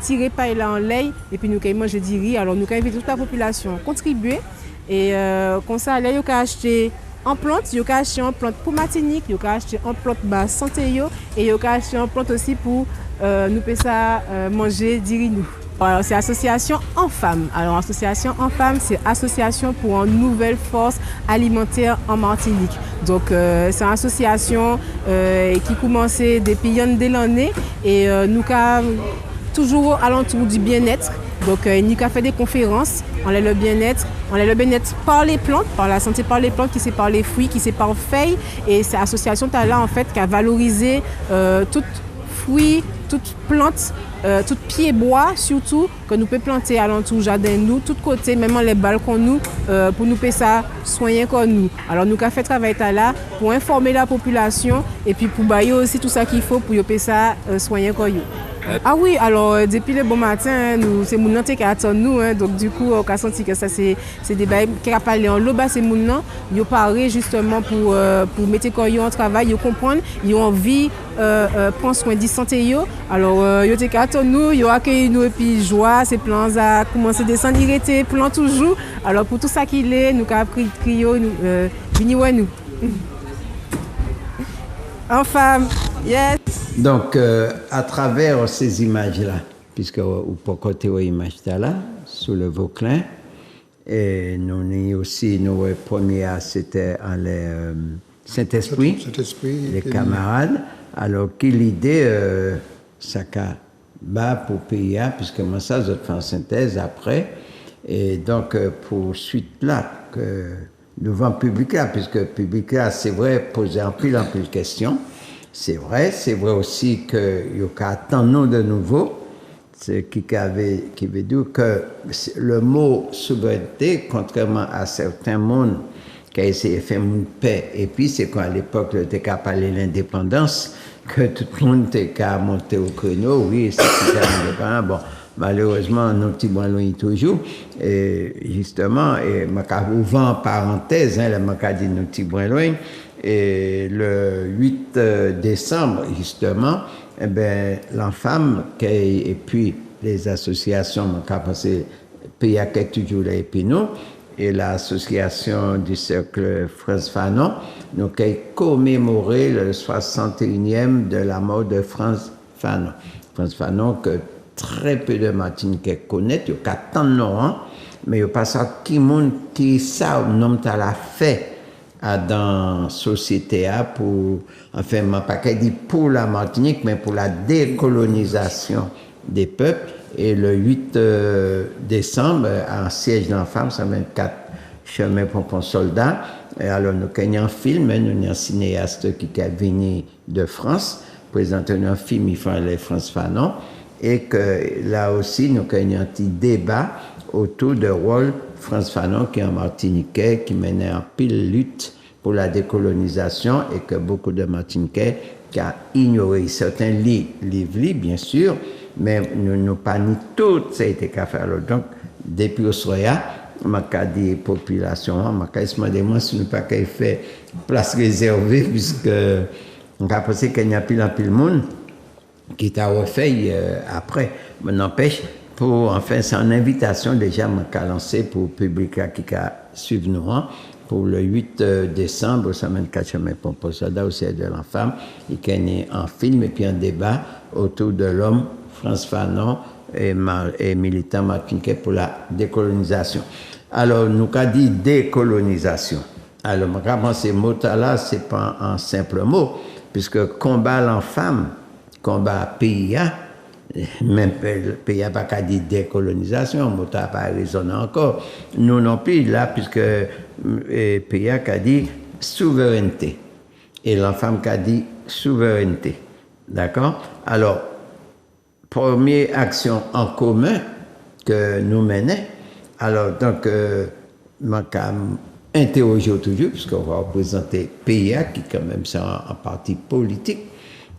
tirer paille là en lait et puis nous qui manger du riz alors nous inviter toute la population contribuer et comme ça là yo ka acheter en plante, yo ka acheter en plante pour Martinique, yo ka acheter en plante bas santé yo et yo ka acheter en plante aussi pour nous peut ça manger du riz nous. Alors, c'est association en femmes. Alors association en femmes, c'est association pour une nouvelle force alimentaire en Martinique. Donc c'est une association qui commençait depuis l'année et nous avons toujours alentour du bien-être. Donc nous avons fait des conférences, on a le bien-être par les plantes, par la santé par les plantes, qui c'est par les fruits, qui c'est par feuilles. Et cette association là en fait qui a valorisé toutes fruits, toutes plantes, tout pied bois surtout que nous pouvons planter alentour jardin nous, tout côté, même les balcons nous, pour nous faire ça soigner comme nous. Alors nous avons fait travail là pour informer la population et puis pour bailler aussi tout ça qu'il faut pour faire ça soigner comme nous. Ah oui, alors depuis le bon matin, c'est mon nom qui attend nous, donc du coup on a senti que ça c'est des bails qui a parlé en loba c'est mon nom, ils parlé justement pour mettre en travail, ils comprendre, ils ont envie prendre soin de santé yo. Alors ils étaient attend nous, ils accueilli nous et puis joie, ces plans a commencé à descendre, il était plan toujours. Alors pour tout ça qu'il est, nous avons pris trio nous venez nous. Enfin, yes. Donc, à travers ces images-là, puisque vous pouvez côté aux images là, sous le Vauclin, et nous avons aussi, nos premiers, c'était en Saint-Esprit, les camarades. Alors, quelle idée, ça qu'a bas pour PIA, puisque moi, ça, je fais en synthèse après. Et donc, pour suite là, que devant le public là, puisque le public là, c'est vrai, poser en pile de questions. C'est vrai aussi qu'il y a tant de nouveau, c'est qui veut dire que le mot souveraineté, contrairement à certains mondes qui ont essayé de faire une paix, et puis c'est quand à l'époque, le TK parlait de l'indépendance, que tout le monde était monté au créneau, oui, c'est indépendant, bon. Malheureusement, nos petits loin toujours. Et justement, et je ouvert en parenthèse, je dit nos petits loin. Et le 8 décembre, justement, eh ben, l'enfant et puis les associations, je pense PIA qui est toujours là, et puis nous, et l'association du Cercle France Fanon, nous avons commémoré le 61e de la mort de France Fanon. France Fanon, que très peu de Martiniquais connaissent, il y a tant de noms, mais il n'y a pas ça qui savent, nom à la fait dans la société pour, enfin, pas dit pour la Martinique, mais pour la décolonisation des peuples. Et le 8 décembre, en siège d'enfants, 124 chemin pour soldat. Et alors, nous avons un film, nous avons un cinéaste qui est venu de France, présenter un film, il fait les France Fanon. Et que là aussi, nous avons un petit débat autour de rôle France Fanon, qui est un Martiniquais, qui menait en pile lutte pour la décolonisation et que beaucoup de Martiniquais qui ont ignoré certains livres, bien sûr, mais nous n'avons pas ni tout ça a été qu'à faire. Donc, depuis au Soya, je dit population, je demandé moi si nous pas qu'à faire place réservée, puisque on a pensé qu'il y a pile de monde qui t'a refait après. Mais n'empêche, enfin, c'est une invitation déjà que lancée pour le public qui a suivi nous, pour le 8 décembre, semaine 4 chemin pour soldat au siège de la femme, il y a né en film et puis un débat autour de l'homme, France Fanon et militant Martin King pour la décolonisation. Alors, nous avons dit décolonisation. Alors, vraiment, ces mots-là, ce n'est pas un simple mot, puisque combat l'enfant, combat PIA, même PIA n'a pas dit décolonisation, le mot n'a pas résonné encore. Nous non plus, là, puisque PIA a dit souveraineté. Et l'enfant a dit souveraineté. D'accord? Alors, première action en commun que nous menons, alors, donc, je interroger toujours, puisqu'on va représenter PIA, qui quand même c'est un parti politique,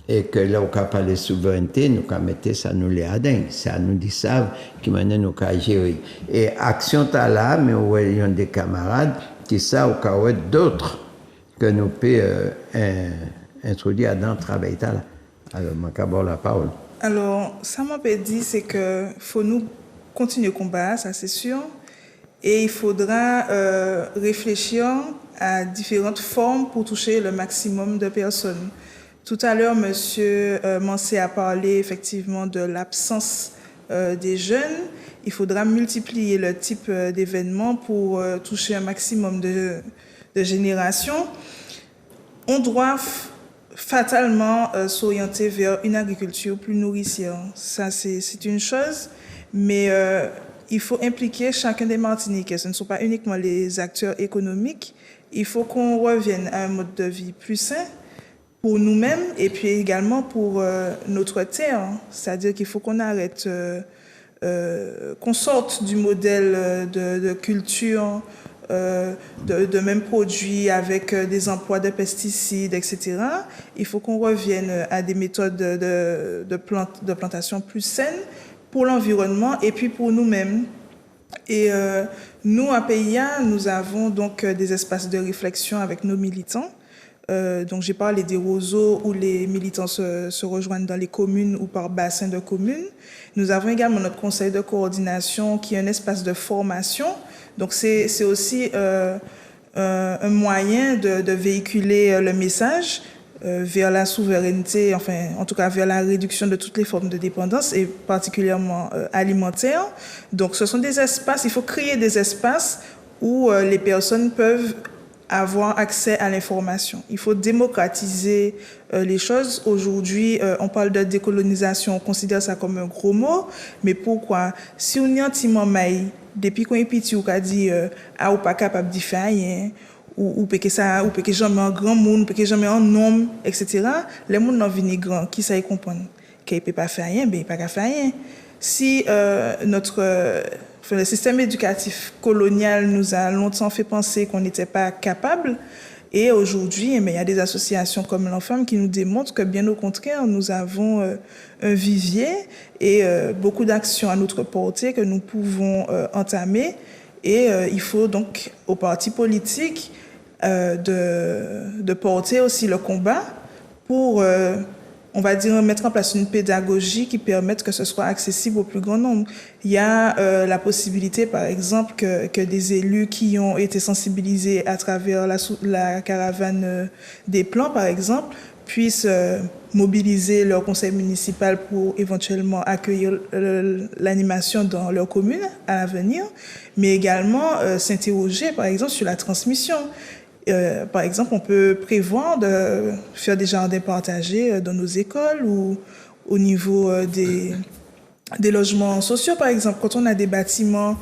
et que là, on a parlé de souveraineté, nous avons mis ça nous les adins, ça nous dit ça, qui maintenant nous avons gérer. Et action t'as là, mais on a des camarades qui savent au cas d'autres que nous pouvons introduire dans le travail là. Alors, je vais la parole. Alors, ça m'a dit, c'est que faut nous continuer le combat, ça c'est sûr. Et il faudra réfléchir à différentes formes pour toucher le maximum de personnes. Tout à l'heure, Monsieur Mancé a parlé effectivement de l'absence des jeunes. Il faudra multiplier le type d'événements pour toucher un maximum de générations. On doit fatalement s'orienter vers une agriculture plus nourricière. Ça, c'est une chose, mais il faut impliquer chacun des Martiniquais. Ce ne sont pas uniquement les acteurs économiques. Il faut qu'on revienne à un mode de vie plus sain pour nous-mêmes et puis également pour notre terre. C'est-à-dire qu'il faut qu'on arrête, qu'on sorte du modèle de culture, de mêmes produits avec des emplois de pesticides, etc. Il faut qu'on revienne à des méthodes de plantation plus saines pour l'environnement et puis pour nous-mêmes. Et nous, à PIA, nous avons donc des espaces de réflexion avec nos militants. Donc j'ai parlé des roseaux où les militants se rejoignent dans les communes ou par bassin de communes. Nous avons également notre conseil de coordination qui est un espace de formation. Donc c'est aussi un moyen de véhiculer le message vers la souveraineté, enfin en tout cas vers la réduction de toutes les formes de dépendance et particulièrement alimentaire. Donc ce sont des espaces, il faut créer des espaces où les personnes peuvent avoir accès à l'information. Il faut démocratiser les choses. Aujourd'hui, on parle de décolonisation, on considère ça comme un gros mot, mais pourquoi? Si on y a un petit moment, depuis qu'on est petit, on a dit ah ou pas capable de faire rien, ou que ça, ou que jamais un grand monde, ou que jamais un homme, etc. Les mondes n'ont venu grand, qui ça y comprendre? Qu'il ne peut pas faire rien, ben il peut pas faire rien. Si le système éducatif colonial nous a longtemps fait penser qu'on n'était pas capable, et aujourd'hui, il y a des associations comme l'Enfant qui nous démontrent que bien au contraire, nous avons un vivier et beaucoup d'actions à notre portée que nous pouvons entamer. Et il faut donc aux partis politiques de porter aussi le combat pour on va dire, mettre en place une pédagogie qui permette que ce soit accessible au plus grand nombre. Il y a la possibilité, par exemple, que des élus qui ont été sensibilisés à travers la caravane des plans, par exemple, puissent mobiliser leur conseil municipal pour éventuellement accueillir l'animation dans leur commune à l'avenir, mais également s'interroger, par exemple, sur la transmission. Par exemple, on peut prévoir de faire des jardins partagés dans nos écoles ou au niveau des logements sociaux, par exemple. Quand on a des bâtiments,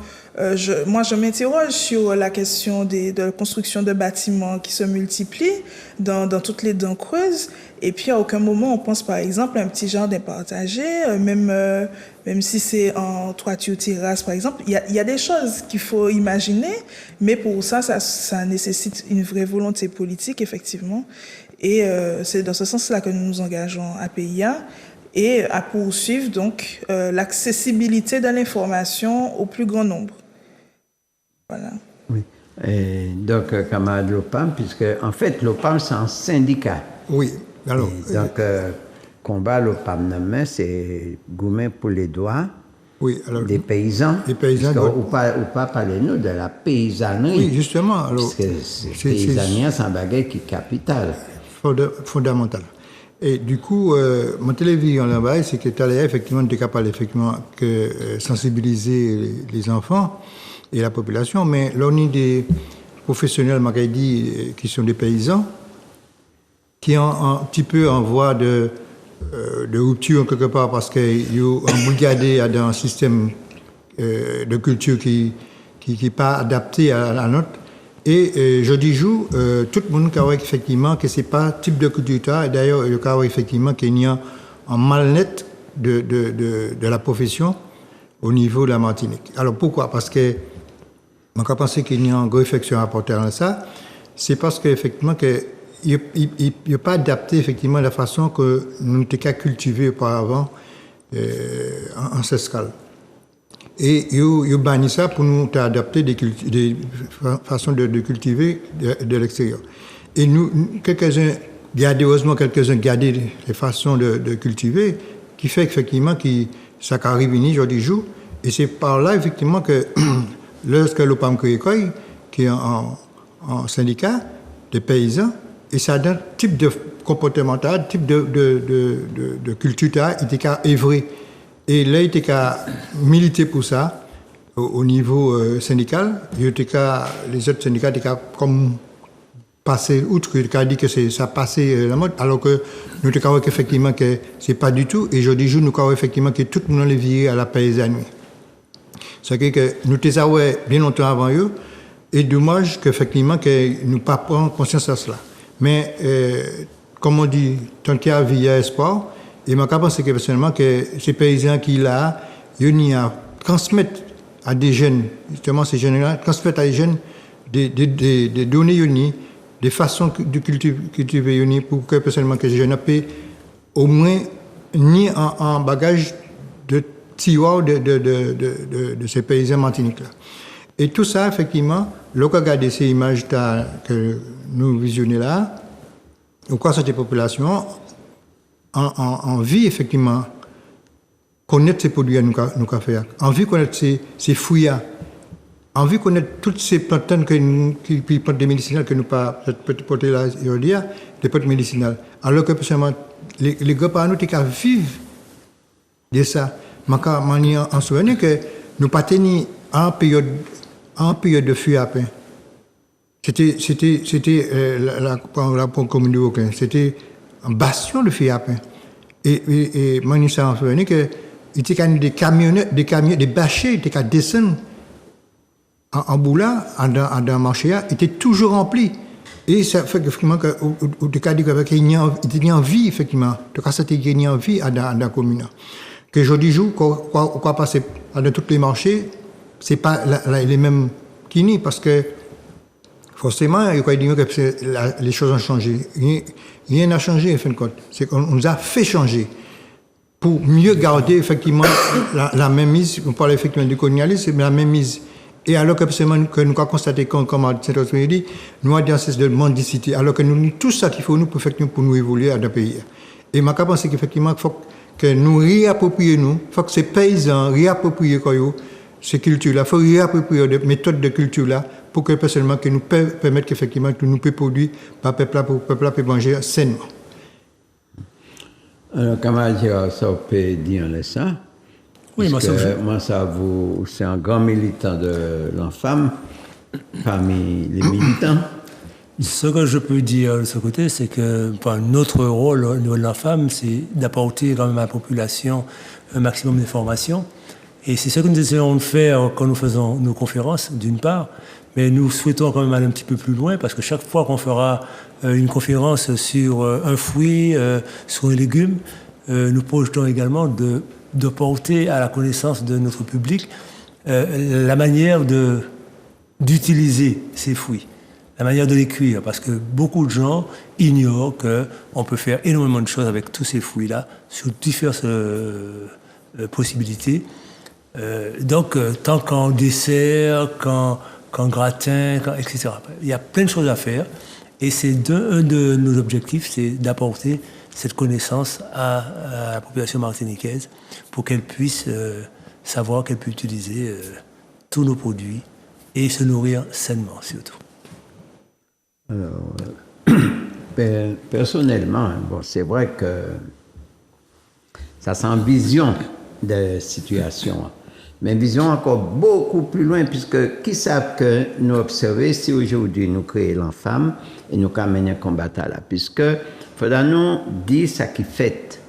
moi je m'interroge sur la question de la construction de bâtiments qui se multiplient dans toutes les dents creuses. Et puis à aucun moment on pense par exemple à un petit jardin partagé, même si c'est en toiture terrasse par exemple. Il y a des choses qu'il faut imaginer, mais pour ça nécessite une vraie volonté politique effectivement. Et c'est dans ce sens-là que nous nous engageons à PIA et à poursuivre donc l'accessibilité de l'information au plus grand nombre. Voilà. Oui. Et donc, camarade l'OPAM, puisque en fait l'OPAM c'est un syndicat. Oui. Alors, donc, combat l'OPAM, c'est Goumen pour les doigts. Oui, alors, des paysans. Des paysans. Ou pas parler-nous de la paysannerie. Oui, justement. Alors, parce que paysannerie, c'est un bagage qui est capital. Fondamental. Et du coup, mon télévision là-bas, c'est que tu allais effectivement, tu es capable effectivement que sensibiliser les enfants et la population, mais là on a des professionnels, m'a dit, qui sont des paysans, qui ont un petit peu en voie de rupture quelque part parce qu'ils ont brigadier dans un système de culture qui n'est pas adapté à la nôtre. Et je dis tout le monde croit effectivement que ce n'est pas type de culture. Et d'ailleurs, je crois effectivement qu'il y a un mal-être de la profession au niveau de la Martinique. Alors pourquoi? Parce que je pense qu'il y a une grosse réflexion à apporter à ça. C'est parce qu'effectivement, il n'est pas adapté effectivement à la façon que nous étions cultivés auparavant ancestral. Et ils bannissent ça pour nous adapter des façons de cultiver de l'extérieur. Et nous, heureusement, quelques-uns gardent les façons de cultiver, qui fait effectivement que ça arrive jour du jour. Et c'est par là, effectivement, que lorsque l'OPAM qui est en syndicat de paysans, et ça donne type de comportemental, type de culture, il était qu'à œuvrer. Et là, il était qu'à militer pour ça au niveau syndical. Les autres syndicats étaient qu'à comme passer outre, qu'à dit que ça passait la mode, alors que nous avons effectivement que c'est pas du tout. Et je dis nous avons effectivement que tout le monde est viré à la paysannerie. C'est que nous avons bien longtemps avant eux, et dommage qu'effectivement que nous pas prendre conscience de cela. Mais comme on dit, tant qu'il y a vie, il y a espoir. Et je pense que personnellement que ces paysans qui là, ils transmettent à des jeunes, justement ces jeunes-là, transmettent à des jeunes des données, des façons de cultiver pour que personnellement que les jeunes puissent au moins ni en bagage de tiroir de ces paysans martiniques-là. Et tout ça, effectivement, lorsqu'on regarde ces images que nous visionnons là, on croit que cette population envie, effectivement, connaître ces produits à nous faire, envie connaître ces fruits, envie connaître toutes ces plantes qui plantes des médicinales que nous pas porter là aujourd'hui, des plantes médicinales. Alors que, personnellement, les gars par nous, ils peuvent vivre de ça. Je en souvenir que nous pas tenu en période de fuite à pain. C'était la commune de Wokin. C'était un bastion de fuite à pain. Et moi, je me souviens que il y avait des camions, des bâchers, qui descendent en boula, dans le marché, étaient toujours remplis. Et ça fait effectivement qu'il y a une vie, effectivement. En tout cas, c'était qu'il y a une vie dans la commune. Que je dis, quoi passer dans tous les marchés, ce n'est pas les mêmes qui n'y, parce que forcément, il faut dire que les choses ont changé. Rien n'a changé, en fin de compte. C'est qu'on nous a fait changer pour mieux garder effectivement la même mise. On parle effectivement du colonialisme, mais la même mise. Et alors que nous avons constaté, comme Saint-Ouen dit, nous avons un de mendicité, alors que nous avons tout ça qu'il faut pour nous évoluer à nos pays. Et je pense qu'effectivement, il faut que nous réapproprions, il faut que ces paysans réapproprient ces cultures-là, il faut réapproprier des méthodes de culture-là pour que personnellement que nous permettent qu'effectivement que nous pouvons produire par peuple pour peuple peut manger sainement. Alors, comment dire ça, on peut dire ça? Oui, moi, c'est un grand militant de l'enfant parmi les militants. Ce que je peux dire de ce côté, c'est que notre rôle au niveau de la femme, c'est d'apporter quand même à la population un maximum d'informations. Et c'est ce que nous essayons de faire quand nous faisons nos conférences, d'une part, mais nous souhaitons quand même aller un petit peu plus loin, parce que chaque fois qu'on fera une conférence sur un fruit, sur un légume, nous projetons également de porter à la connaissance de notre public la manière d'utiliser ces fruits, la manière de les cuire, parce que beaucoup de gens ignorent qu'on peut faire énormément de choses avec tous ces fruits-là, sur diverses possibilités. Donc, tant qu'en dessert, qu'en gratin, etc. Il y a plein de choses à faire, et c'est un de nos objectifs, c'est d'apporter cette connaissance à la population martiniquaise pour qu'elle puisse savoir qu'elle peut utiliser tous nos produits et se nourrir sainement surtout. Alors, personnellement, bon, c'est vrai que ça sent vision de situation, mais vision encore beaucoup plus loin, puisque qui savent que nous observer si aujourd'hui nous créons l'enfant et nous amenons un combat là, puisque faudra nous dire ça qui fait.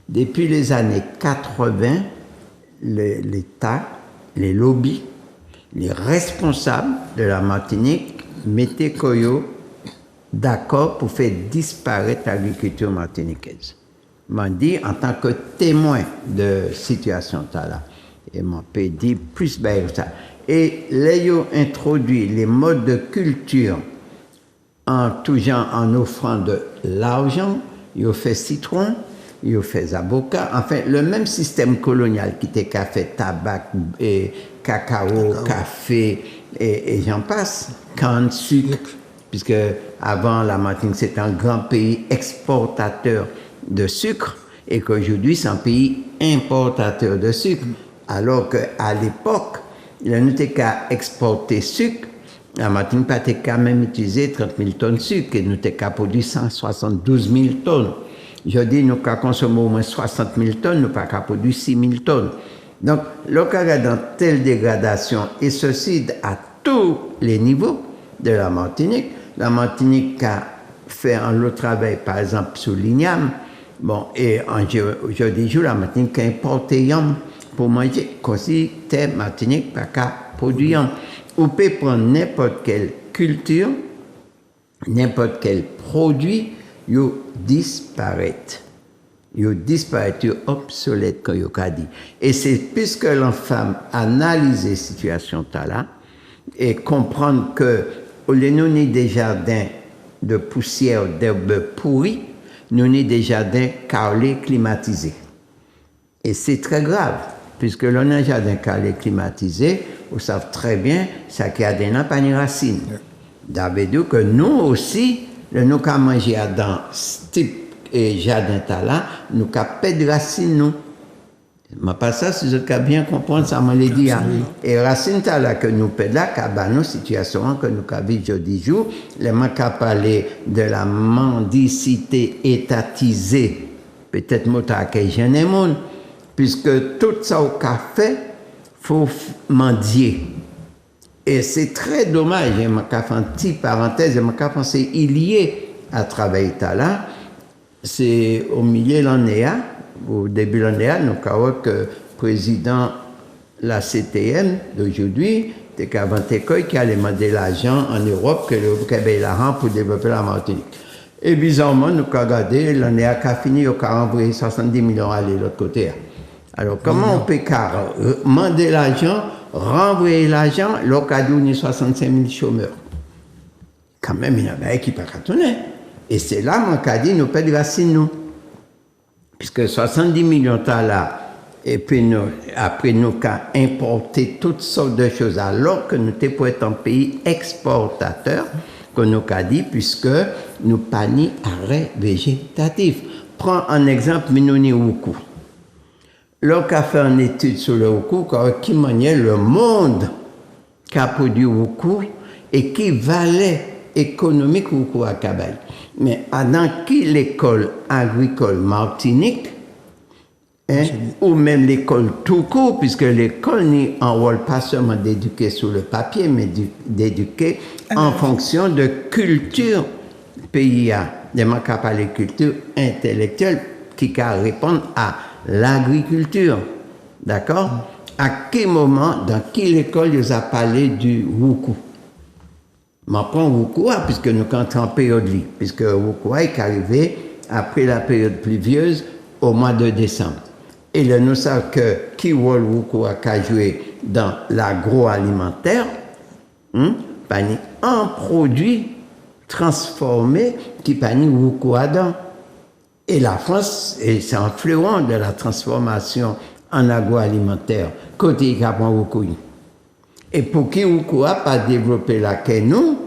Depuis les années 80, l'État, les lobbies, les responsables de la Martinique mettaient Koyo d'accord pour faire disparaître l'agriculture martiniquaise. M'en dit en tant que témoin de situation là, et m'en peut dire plus bas ça. Et les ont introduit les modes de culture en tout genre, en offrant de l'argent, ils ont fait citron, ils ont fait avocat, enfin le même système colonial qui était café, tabac, et cacao, café et j'en passe, canne, sucre, puisque avant la Martinique c'était un grand pays exportateur de sucre et qu'aujourd'hui c'est un pays importateur de sucre, alors qu'à l'époque, il n'était qu'à exporter sucre. La Martinique n'a qu'à même utiliser 30 000 tonnes de sucre et nous n'avons qu'à produire 172 000 tonnes. Je dis nous qu'à consommer au moins 60 000 tonnes, nous n'avons qu'à produire 6 000 tonnes. Donc, le cas dans telle dégradation, et ceci à tous les niveaux de la Martinique a fait un lot de travail, par exemple, sur l'igname. Bon, et aujourd'hui, la Martinique a importé yam pour manger, comme si la Martinique n'a qu'à produire yam. On peut prendre n'importe quelle culture, n'importe quel produit, il disparaît. Il disparaît, il obsolète, comme il a dit. Et c'est puisque l'enfant analyse les situations là et comprendre que, au lieu de nous des jardins de poussière, d'herbes pourries, nous avons des jardins carrelés climatisés. Et c'est très grave, puisque l'on a un jardin carrelé climatisé, vous savez très bien, ça qui a des nappes à racines. D'habitude que nous aussi, nous avons mangé dans ce type de jardin là, nous avons pas de racines, nous. Mais pas ça, si vous avez bien comprendre, ça m'a dit. Et racines là que nous perdons là, car nos situations que nous avons vécues jeudi jour, les gens qui parlé de la mendicité étatisée, peut-être mota que je n'ai monde, puisque tout ça au café, faut mendier. Et c'est très dommage, je m'a fait une petite parenthèse, je m'a pensé il y est à travailler là, c'est au milieu de l'année, au début de l'année, nous avons que le président de la CTM d'aujourd'hui, c'est qu'avant qui a demandé l'argent en Europe, que le Québec l'argent pour développer la Martinique. Et bizarrement, nous avons regardé, l'année a fini, on a envoyé 70 millions à l'autre côté. Alors, comment on peut demander l'argent, renvoyer l'argent, l'occasion de 65 000 chômeurs? Quand même, il y en a qui ne peuvent pas tourner. Et c'est là, mon cas dit, nous perdons racine, nous. Puisque 70 millions là, et puis nous, après nous avons importé toutes sortes de choses, alors que nous étions pour être un pays exportateur, que nous avons dit, puisque nous pas ni arrêt végétatif. Prends un exemple, Minoni Wuku. Lorsqu'on a fait une étude sur le Wuku, qui maniait le monde qui a produit Wuku et qui valait économique Wuku à Kabaï. Mais dans qui l'école agricole Martinique, ou même l'école tout court, puisque l'école n'y enrôle pas seulement d'éduquer sur le papier, mais d'éduquer en fonction de culture pays, de ma capacité culture intellectuelle qui can répondre à l'agriculture. D'accord? À quel moment, dans quelle école ils ont parlé du Wuku? M'apprends Wuku, puisque nous comptons en période de vie, puisque Wuku est arrivé après la période pluvieuse au mois de décembre. Et là, nous savons que qui rôle Wuku a joué dans l'agroalimentaire, un produit transformé qui pani Wuku dedans. Et la France, c'est un fleuron de la transformation en agroalimentaire, côté qui apprend Wuku. Et pour qui Wuku a pas développé la nous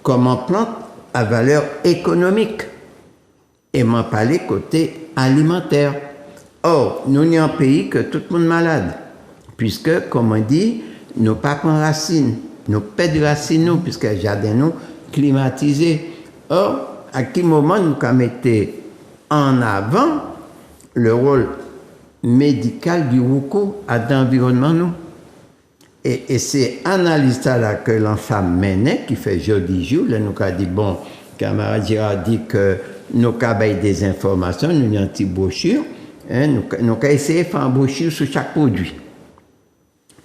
comme en plante à valeur économique. Et m'en parler côté alimentaire. Or, nous sommes un pays que tout le monde est malade. Puisque, comme on dit, nous pas prendre racine, nous perdons racine, nous, puisque le jardin nous climatisé. Or, à quel moment nous avons mis en avant le rôle médical du RUCO à l'environnement, nous? Et c'est analyse là que l'enfant menait, qui fait jeudi jour, là, nous avons dit, bon, camarade Gérard dit que nous avons des informations, nous avons une petite brochure, hein, nous avons essayé de faire une brochure sur chaque produit.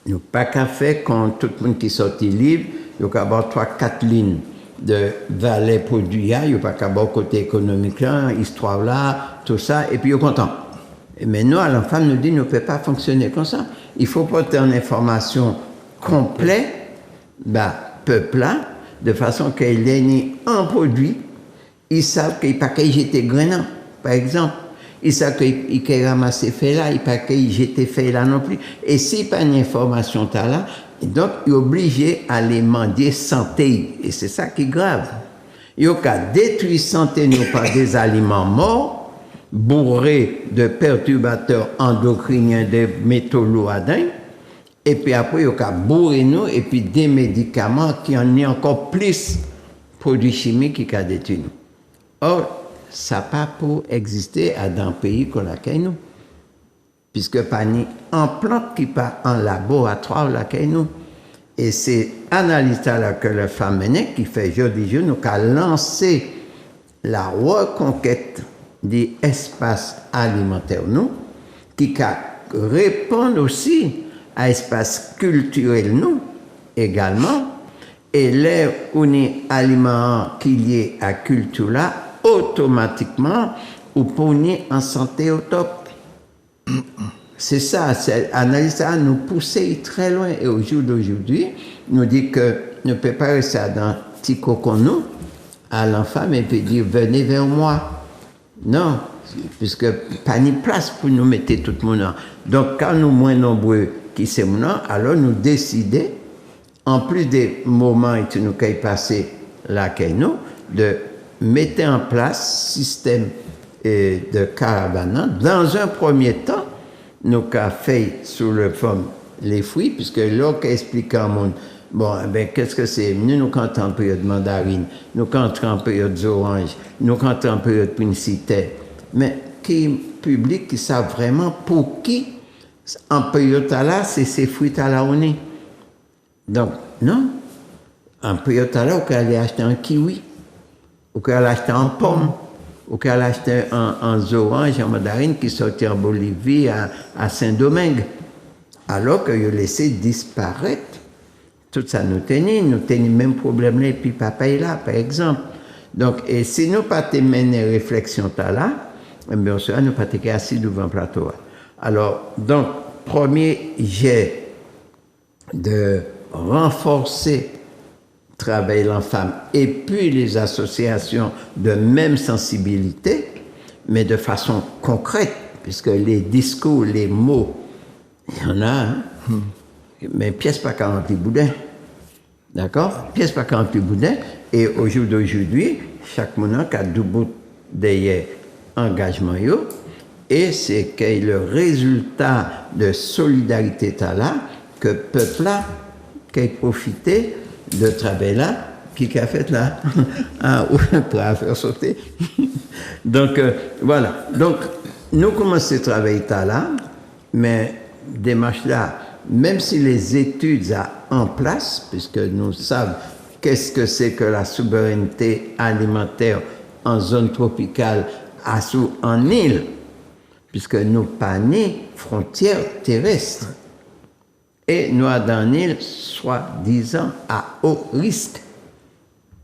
Nous pas qu'à faire quand tout le monde qui sortit livre, nous avons avoir 3-4 lignes de valeur produit, il n'y a pas qu'à avoir côté économique là, histoire là, tout ça, et puis ils sont contents. Mais nous, à l'enfant, nous dit, nous ne pouvons pas fonctionner comme ça. Il faut porter une information complète, peuple là, de façon qu'il ait un produit, ils savent qu'il n'y a pas qu'à jeter grain, par exemple. Ils savent qu'il peut ramasser fait là, il n'y a pas qu'à jeter fait là non plus. Et s'il n'y a pas une information là, donc il est obligé à les demander santé. Et c'est ça qui est grave. Il y a détruire santé nous par des aliments morts, bourrés de perturbateurs endocriniens, de métaux lourds, et puis après, il y a bourrer nous, et puis des médicaments qui en ont encore plus produits chimiques qui ont détruit nous. Or, ça n'a pas pour exister dans un pays comme laquelle nous. Puisque pas ni en plante qui pas en laboratoire laquelle nous. Et c'est analyse là que la femme menée qui fait jeudi jour, nous a lancé la reconquête des espaces alimentaires nous, qui répondent aussi à l'espace culturel nous également. Et l'air où les aliments qui liés à culture là, automatiquement, ou pour nous en santé au top. C'est ça, l'analyse ça nous pousse très loin. Et au jour d'aujourd'hui, nous dit que ne peut pas rester dans petit cocon nous, à l'enfant, et puis dire venez vers moi. Non, puisque pas ni place pour nous mettre tout le monde. Donc quand nous moins nombreux qui sommes là, alors nous décidons, en plus des moments que nous avons passé là, de mettre en place système de caravane. Dans un premier temps, nous avons fait sous le forme les fruits, puisque là, on explique au monde, bon, ben, qu'est-ce que c'est? Nous comptons en période de mandarine, nous comptons en période d'orange, nous comptons en période de pincité. Mais qui public qui savent vraiment pour qui, en période là, c'est ces fruits là on est. Donc, non. En période là, on peut aller acheter un kiwi, on peut aller acheter un pomme, on peut aller acheter un orange, un mandarine qui sortit en Bolivie, à Saint-Domingue. Alors que je laissé disparaître. Tout ça nous tenait le même problème là, et puis papa est là, par exemple. Donc, et si nous pas mener réflexion là, eh bien, on sera nous pas assis devant le plateau. Alors, donc, premier jet de renforcer le travail de l'enfant et puis les associations de même sensibilité, mais de façon concrète, puisque les discours, les mots, il y en a, hein? Mais pièce pas 40 boudins. D'accord? Pièce pas 40 boudins. Et au jour d'aujourd'hui, chaque monde a double derrière engagement. Et c'est que le résultat de solidarité là, que le peuple là, qui a profité de travail là, qui a fait là, pour faire sauter. Donc, voilà. Donc, nous commençons à travailler là, mais démarche là, même si les études sont en place, puisque nous savons qu'est-ce que c'est que la souveraineté alimentaire en zone tropicale en île, puisque nous pas ni frontières terrestres. Et nous avons dans l'île, soi-disant, à haut risque.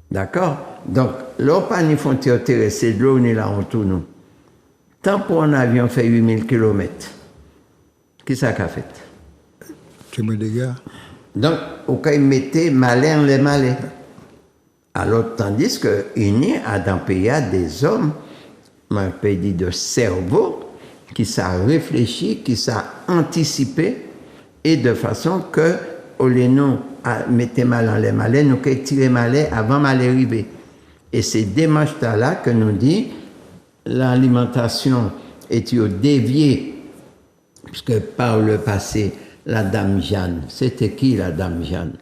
D'accord? Donc, là, pas ni frontières terrestres, c'est de l'eau, on est là en tout, nous. Tant pour un avion fait 8000 km. Qu'est-ce que ça a fait? Donc, au cas où mettez malin les malais. Alors, tandis que il a dans le pays des hommes, un pays de cerveau, qui savent réfléchir, qui savent anticiper, et de façon que, au lieu nous mettez malin les malais, nous pouvons tirer malais avant malais arriver. Et c'est des démarches-là que nous dit l'alimentation est déviée, puisque par le passé, la dame Jeanne. C'était qui la dame Jeanne?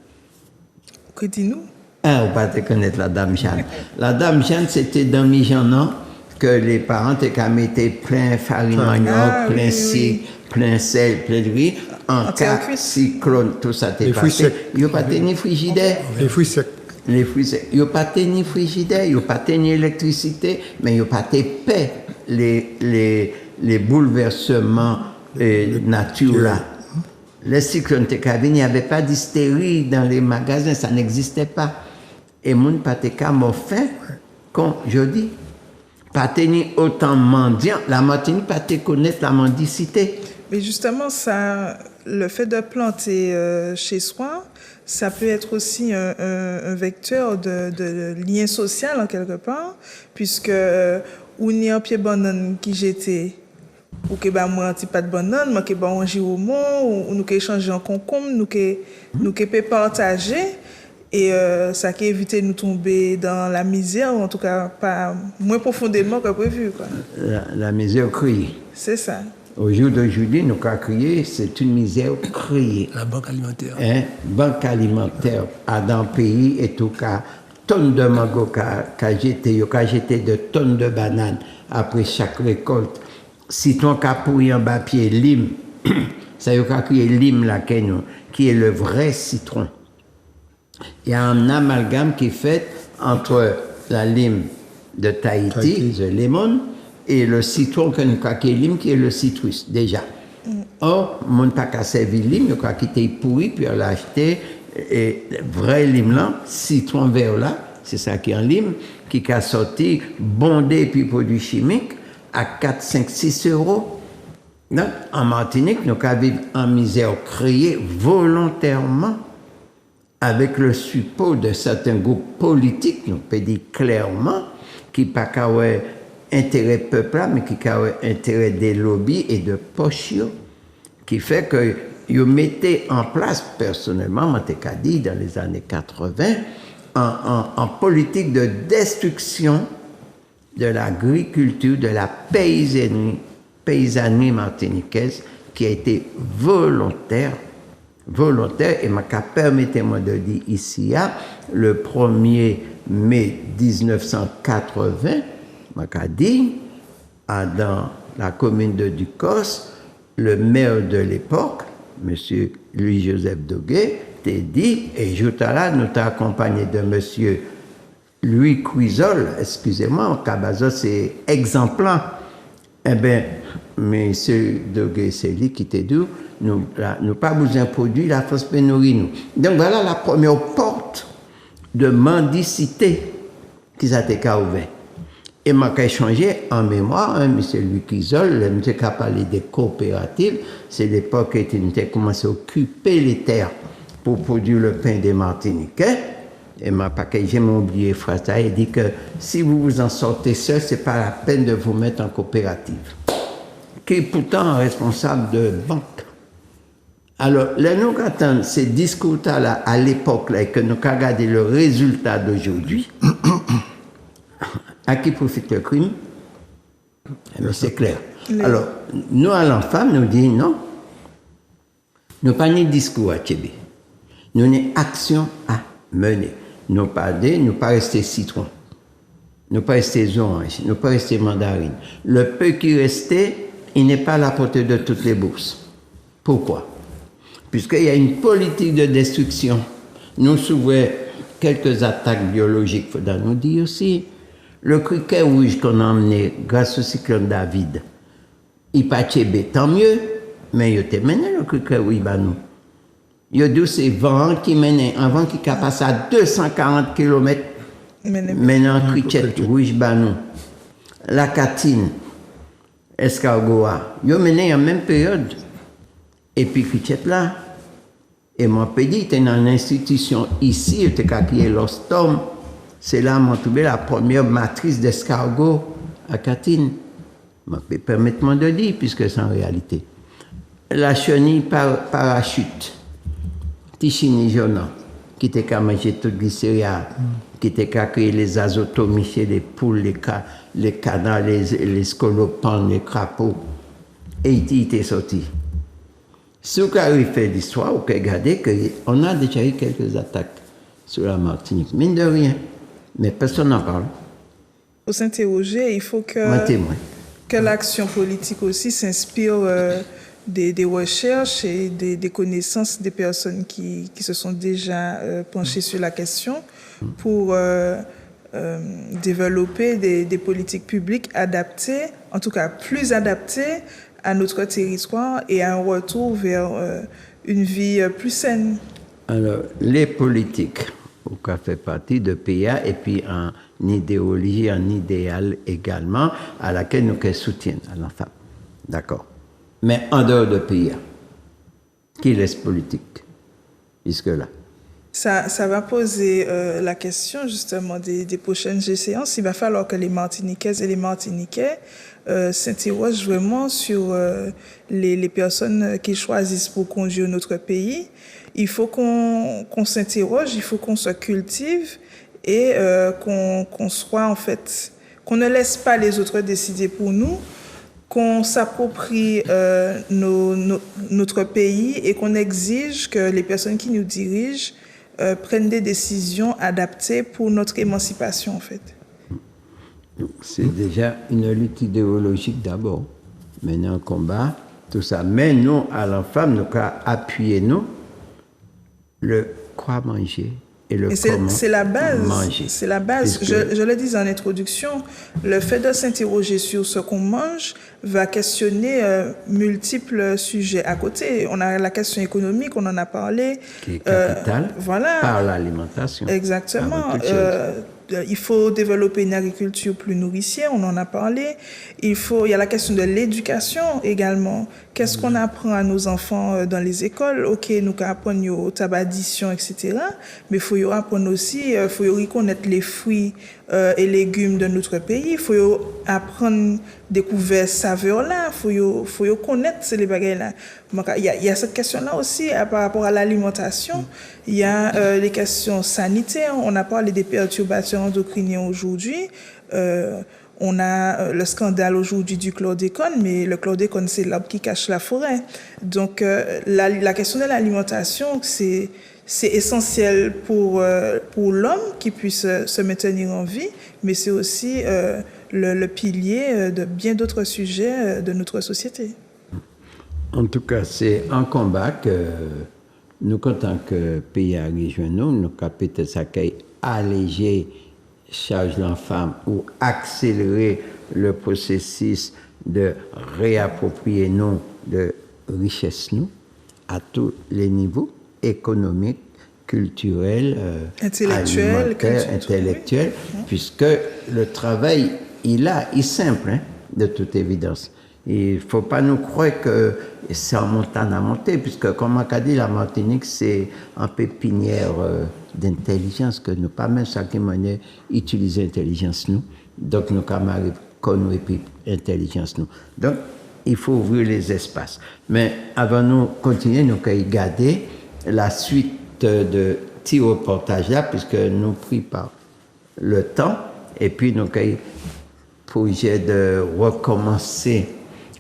Que dis-nous? Ah, on va te connaître la dame Jeanne. La dame Jeanne, c'était dans Mijanan que les parents te mettaient plein farine manioc, plein sucre, plein sel, plein de riz. En cas cyclone, tout ça t'est passé. Il n'y a pas ni frigidaire. Les fruits secs. Les fruits secs. Il n'y a pas ni frigidaire, il n'y a pas ni électricité, mais il n'y a pas de paix. Les bouleversements naturels là. Les cyclones te il n'y avait pas d'hystérie dans les magasins, ça n'existait pas. Et mon patéka m'a fait, quand je dis, pas tenir autant mendiant, la Martinique pas te connaître la mendicité. Mais justement, ça, le fait de planter chez soi, ça peut être aussi un vecteur de lien social en quelque part, puisque on y a un pied banane qui j'étais, ou que bah moi un petit pas de banane, moi que bah on au mont, ou nous que échanger en concombre, nous que peut partager. Et ça qui évite de nous tomber dans la misère, ou en tout cas pas moins profondément que prévu, quoi. La misère criée. C'est ça. Au jour d'aujourd'hui, nous avons crié, c'est une misère criée. La banque alimentaire. Banque alimentaire, dans le pays, et tout cas, tonnes de mango qu'a jeté, de tonnes de bananes après chaque récolte. Citron qu'a pourri en bas pied, lime, ça y a crié lime là, qui est le vrai citron. Il y a un amalgame qui est fait entre la lime de Tahiti, the lemon, et le citron que nous avons lime, qui est le citrus, déjà. Or, mon pas qu'à servir lime, il a quitté pourri, puis on l'a acheté, et vrai lime là, citron vert là, c'est ça qui est en lime, qui a sorti, bondé puis produits chimiques, à 4, 5, 6 euros. Donc, en Martinique, nous avons vécu en misère créée volontairement, avec le support de certains groupes politiques, nous peut dire clairement, qui pas qu'à intérêt peuple, mais qui a intérêt des lobbies et de poches, qui fait que ils mettaient en place, personnellement, je dit dans les années 80, en politique de destruction de l'agriculture, de la paysannerie martiniquaise, qui a été volontaire, et permettez-moi de dire ici, le 1er mai 1980, m'a dit, dans la commune de Ducos, le maire de l'époque, M. Louis-Joseph Doguet, t'a dit, et là, nous t'ai accompagné de M. Louis Cuisol, excusez-moi, en Cabazo, c'est exemplaire. Eh bien, M. Doguet, c'est lui qui t'a dit, nous pas besoin de produire la fausse pénurie, nous. Donc voilà la première porte de mendicité qui s'est ouverte. Et m'a échangé en mémoire, M. Louis Cuisol, M. qui a parlé des coopératives, c'est l'époque où il a commencé à occuper les terres pour produire le pain des Martiniquais. Et m'a j'ai oublié la phrase, il dit que si vous vous en sortez seul, ce n'est pas la peine de vous mettre en coopérative. Qui est pourtant responsable de banque. Alors, là, nous attendons ces discours-là à l'époque, et que nous avons regardé le résultat d'aujourd'hui. À qui profite le crime? Mais c'est clair. Alors, nous, à l'enfant, nous disons non. Nous pas ni discours à Tchébé. Nous avons une action à mener. Nous pas rester citron. Nous pas rester orange. Nous pas rester mandarine. Le peu qui restait, il n'est pas à la portée de toutes les bourses. Pourquoi? Puisqu'il y a une politique de destruction. Nous souvent quelques attaques biologiques, il faudra nous dire aussi. Le criquet rouge qu'on a emmené grâce au cyclone David, il pas tchébé, tant mieux, mais il a mené le criquet rouge, nous. Il y a deux ces vents qui menaient, un vent qui passe à 240 km, maintenant criquet rouge, nous. La catine, escargoa, il a mené en même période. Et puis criquet là, et moi, je dis, dans une institution ici, il y a l'ostom. C'est là qu'on trouvé la première matrice d'escargot à Catine. Permettez-moi de dire, puisque c'est en réalité. La chenille parachute, Tichini Jona, qui était qu'à manger tout glycéria, qui était qu'à créer les azotomies chez les poules, les canards, les scolopends, les crapauds. Et il était sorti. Si vous avez fait l'histoire, vous pouvez regarder qu'on a déjà eu quelques attaques sur la Martinique. Mine de rien. Mais personne n'en parle. Pour s'interroger, il faut que l'action politique aussi s'inspire des recherches et des connaissances des personnes qui se sont déjà penchées sur la question pour développer des politiques publiques adaptées, en tout cas plus adaptées à notre territoire et à un retour vers une vie plus saine. Alors, les politiques, au cas fait partie de PA et puis en idéologie, en idéal également, à laquelle nous soutiennent à l'enfant. D'accord. Mais en dehors de PA, qui laisse politique jusque-là? Ça va poser la question justement des prochaines séances. Il va falloir que les Martiniquaises et les Martiniquais s'interrogent vraiment sur les personnes qu'ils choisissent pour conduire notre pays. Il faut qu'on s'interroge, il faut qu'on se cultive et qu'on soit en fait, qu'on ne laisse pas les autres décider pour nous, qu'on s'approprie notre pays et qu'on exige que les personnes qui nous dirigent prennent des décisions adaptées pour notre émancipation en fait. C'est déjà une lutte idéologique d'abord. Maintenant, un combat, tout ça. Mais nous, à l'enfant, nous appuyons nous le quoi manger et le comment c'est la base, manger. C'est la base. Je le disais en introduction, le fait de s'interroger sur ce qu'on mange va questionner multiples sujets à côté. On a la question économique, on en a parlé. Qui est capitale voilà. Par l'alimentation. Exactement. Il faut développer une agriculture plus nourricière, on en a parlé. Il y a la question de l'éducation également. Qu'est-ce qu'on apprend à nos enfants dans les écoles? Ok, nous apprenons au tabaddition, etc. Mais il faut apprendre aussi, il faut reconnaître les fruits et légumes de notre pays. Il faut apprendre découvrir saveurs là. Il faut connaître ces bagages-là. Il y a cette question-là aussi par rapport à l'alimentation. Il y a les questions sanitaires. On a parlé des perturbateurs endocriniens aujourd'hui. On a le scandale aujourd'hui du chlordécone, mais le chlordécone, c'est l'arbre qui cache la forêt. Donc, la question de l'alimentation, c'est essentiel pour l'homme qui puisse se maintenir en vie, mais c'est aussi le pilier de bien d'autres sujets de notre société. En tout cas, c'est un combat que nous, en tant que pays régionaux, nous avons peut-être ça alléger charge l'enfant ou accélérer le processus de réapproprier nous de richesse nous à tous les niveaux économiques, culturels, intellectuels, puisque le travail il est simple, de toute évidence. Il ne faut pas nous croire que c'est en montagne à monter, puisque, comme on a dit, la Martinique, c'est un pépinière d'intelligence, que nous pas même chaque manière utiliser l'intelligence, nous. Donc, nous avons connu l'intelligence, nous. Donc, il faut ouvrir les espaces. Mais avant nous continuer, nous allons garder la suite de petits reportages là, puisque nous pris par le temps, et puis nous allons projet de recommencer.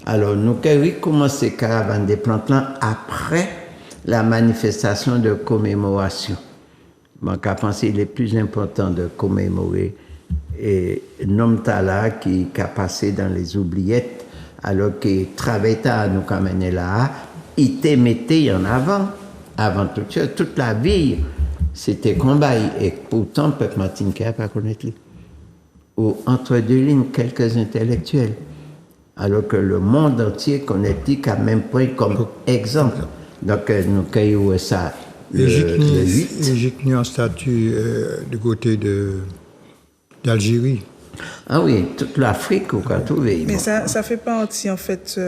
Alors, nous allons recommencer Caravane des plantes là après la manifestation de commémoration. Donc, à penser il est plus important de commémorer et Nom Tala qui a passé dans les oubliettes, alors que Travetta nous a mené là, il te mettait en avant toute chose, toute la vie, c'était combat. Et pourtant, le peuple martiniquais n'a pas connaître lui. Ou entre deux lignes, quelques intellectuels. Alors que le monde entier connaît a même pris comme exemple. Donc, nous avons ça le 8. L'Égypte n'est en statut du côté d'Algérie. Ah oui, toute l'Afrique, on a trouvé. Mais ça fait partie, en fait,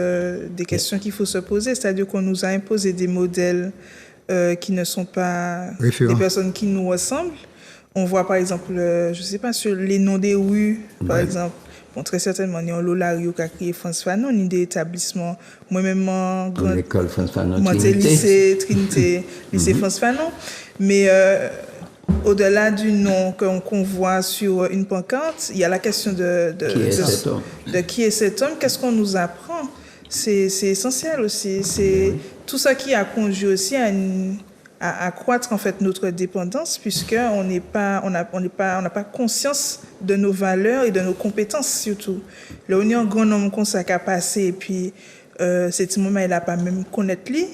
des questions qu'il faut se poser. C'est-à-dire qu'on nous a imposé des modèles qui ne sont pas des personnes qui nous ressemblent. On voit, par exemple, je ne sais pas, sur les noms des rues, par exemple. Bon, très certainement, il y a un Lolario qui a créé France Fanon, ni des établissements. Moi-même, l'école France Fanon, lycée Trinité, lycée France Fanon. Mais au-delà du nom qu'on voit sur une pancarte, il y a la question de qui est cet homme, qu'est-ce qu'on nous apprend. C'est essentiel aussi. tout ça qui a conduit aussi à accroître en fait notre dépendance, puisque on n'a pas conscience de nos valeurs et de nos compétences surtout. Là, on est un grand nombre comme ça qui a passé et puis cet moment il n'a pas même connaître lui.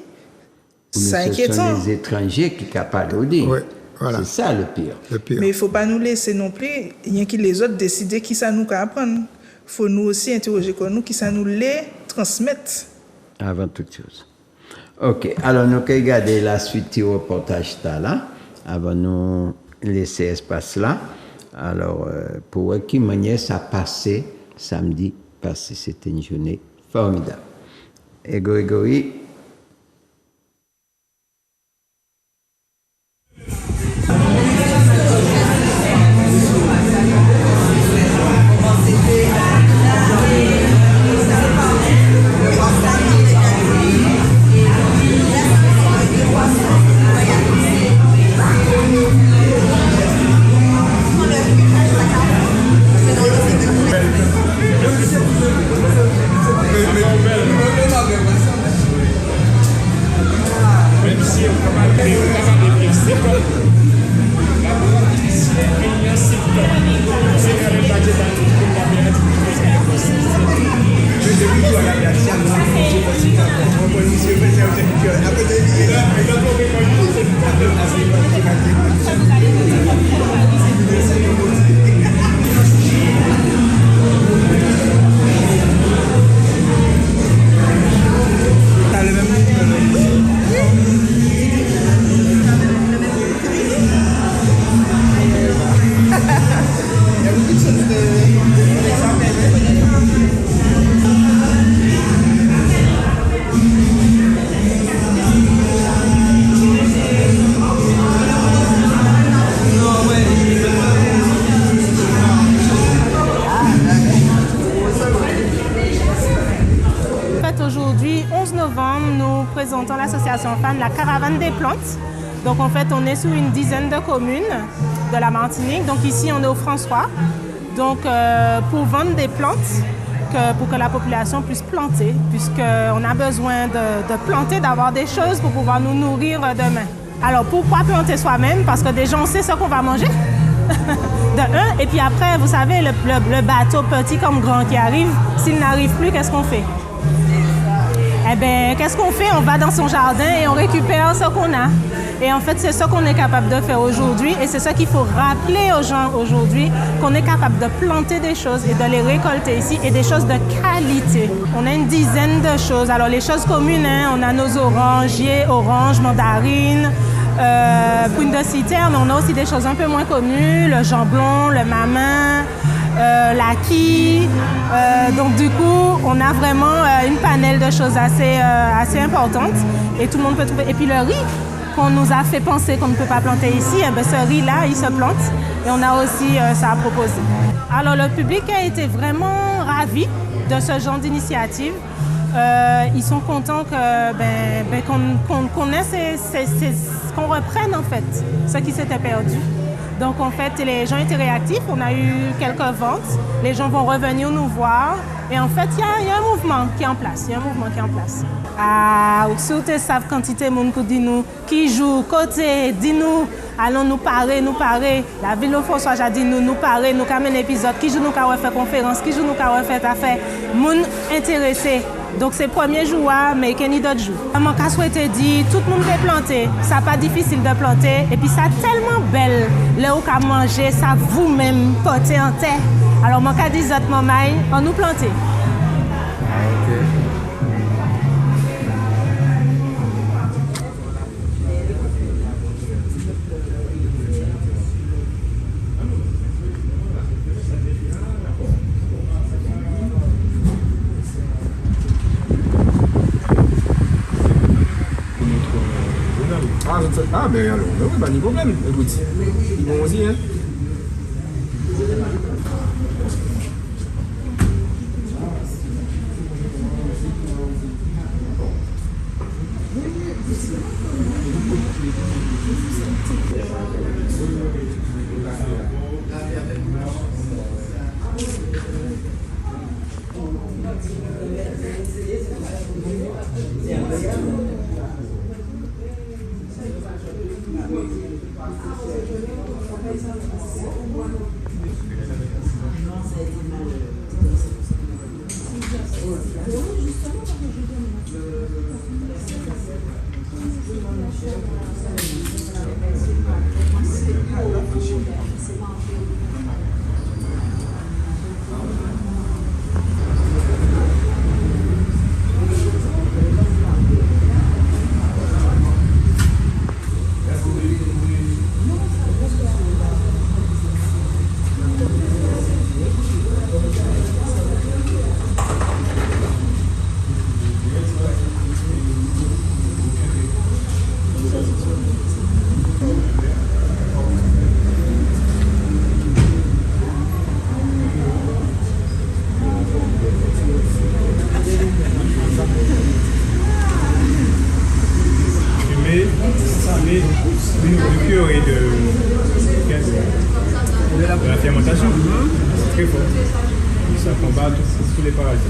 C'est inquiétant. Ce sont les étrangers qui parlent au dit. Ouais, voilà. C'est ça le pire. Mais il ne faut pas nous laisser non plus, rien que les autres décider qui ça nous apprendre. Il faut nous aussi interroger comme nous qui ça nous les transmettre. Avant toute chose. Ok, alors nous allons regarder la suite du reportage là, avant de nous laisser espace là. Alors, pour qui manière ça passé samedi passé, c'était une journée formidable. Et Grégory. La caravane des plantes. Donc en fait on est sur une dizaine de communes de la Martinique. Donc ici on est au François. Donc pour vendre des plantes, pour que la population puisse planter, puisqu'on a besoin de planter, d'avoir des choses pour pouvoir nous nourrir demain. Alors pourquoi planter soi-même? Parce que déjà on sait ce qu'on va manger. De un, et puis après vous savez le bateau petit comme grand qui arrive, s'il n'arrive plus, qu'est-ce qu'on fait? Eh bien, qu'est-ce qu'on fait? On va dans son jardin et on récupère ce qu'on a. Et en fait, c'est ce qu'on est capable de faire aujourd'hui. Et c'est ce qu'il faut rappeler aux gens aujourd'hui, qu'on est capable de planter des choses et de les récolter ici, et des choses de qualité. On a une dizaine de choses. Alors, les choses communes, hein, on a nos orangiers, oranges, mandarines, prunes de citerne, mais on a aussi des choses un peu moins connues, le jambon, le mamin, l'acquis. Donc du coup, on a vraiment une panelle de choses assez importante et tout le monde peut trouver. Et puis le riz qu'on nous a fait penser qu'on ne peut pas planter ici, eh bien, ce riz-là, il se plante et on a aussi ça à proposer. Alors le public a été vraiment ravi de ce genre d'initiative. Ils sont contents qu'on ait qu'on reprenne en fait ce qui s'était perdu. Donc en fait, les gens étaient réactifs, on a eu quelques ventes, les gens vont revenir nous voir et en fait, il y a un mouvement qui est en place, Ah, si vous savez quantité de monde pour dire nous, qui joue, côté, dis-nous, allons nous parer. La ville de François a dit nous parer, nous avons un épisode, qui joue nous avons fait conférence, qui joue nous avons fait affaire, monde intéressé. Donc c'est le premier jour, mais qu'il y a d'autres jours. Je souhaite dire, tout le monde peut planter, ça n'est pas difficile de planter. Et puis ça tellement belle, là où vous manger, ça vous-même porter en terre. Alors je dis, on nous planter. Ah, ben alors, ben oui, pas de problème. Écoute, ils vont aussi, hein. très fort. Ça combat tous les parasites.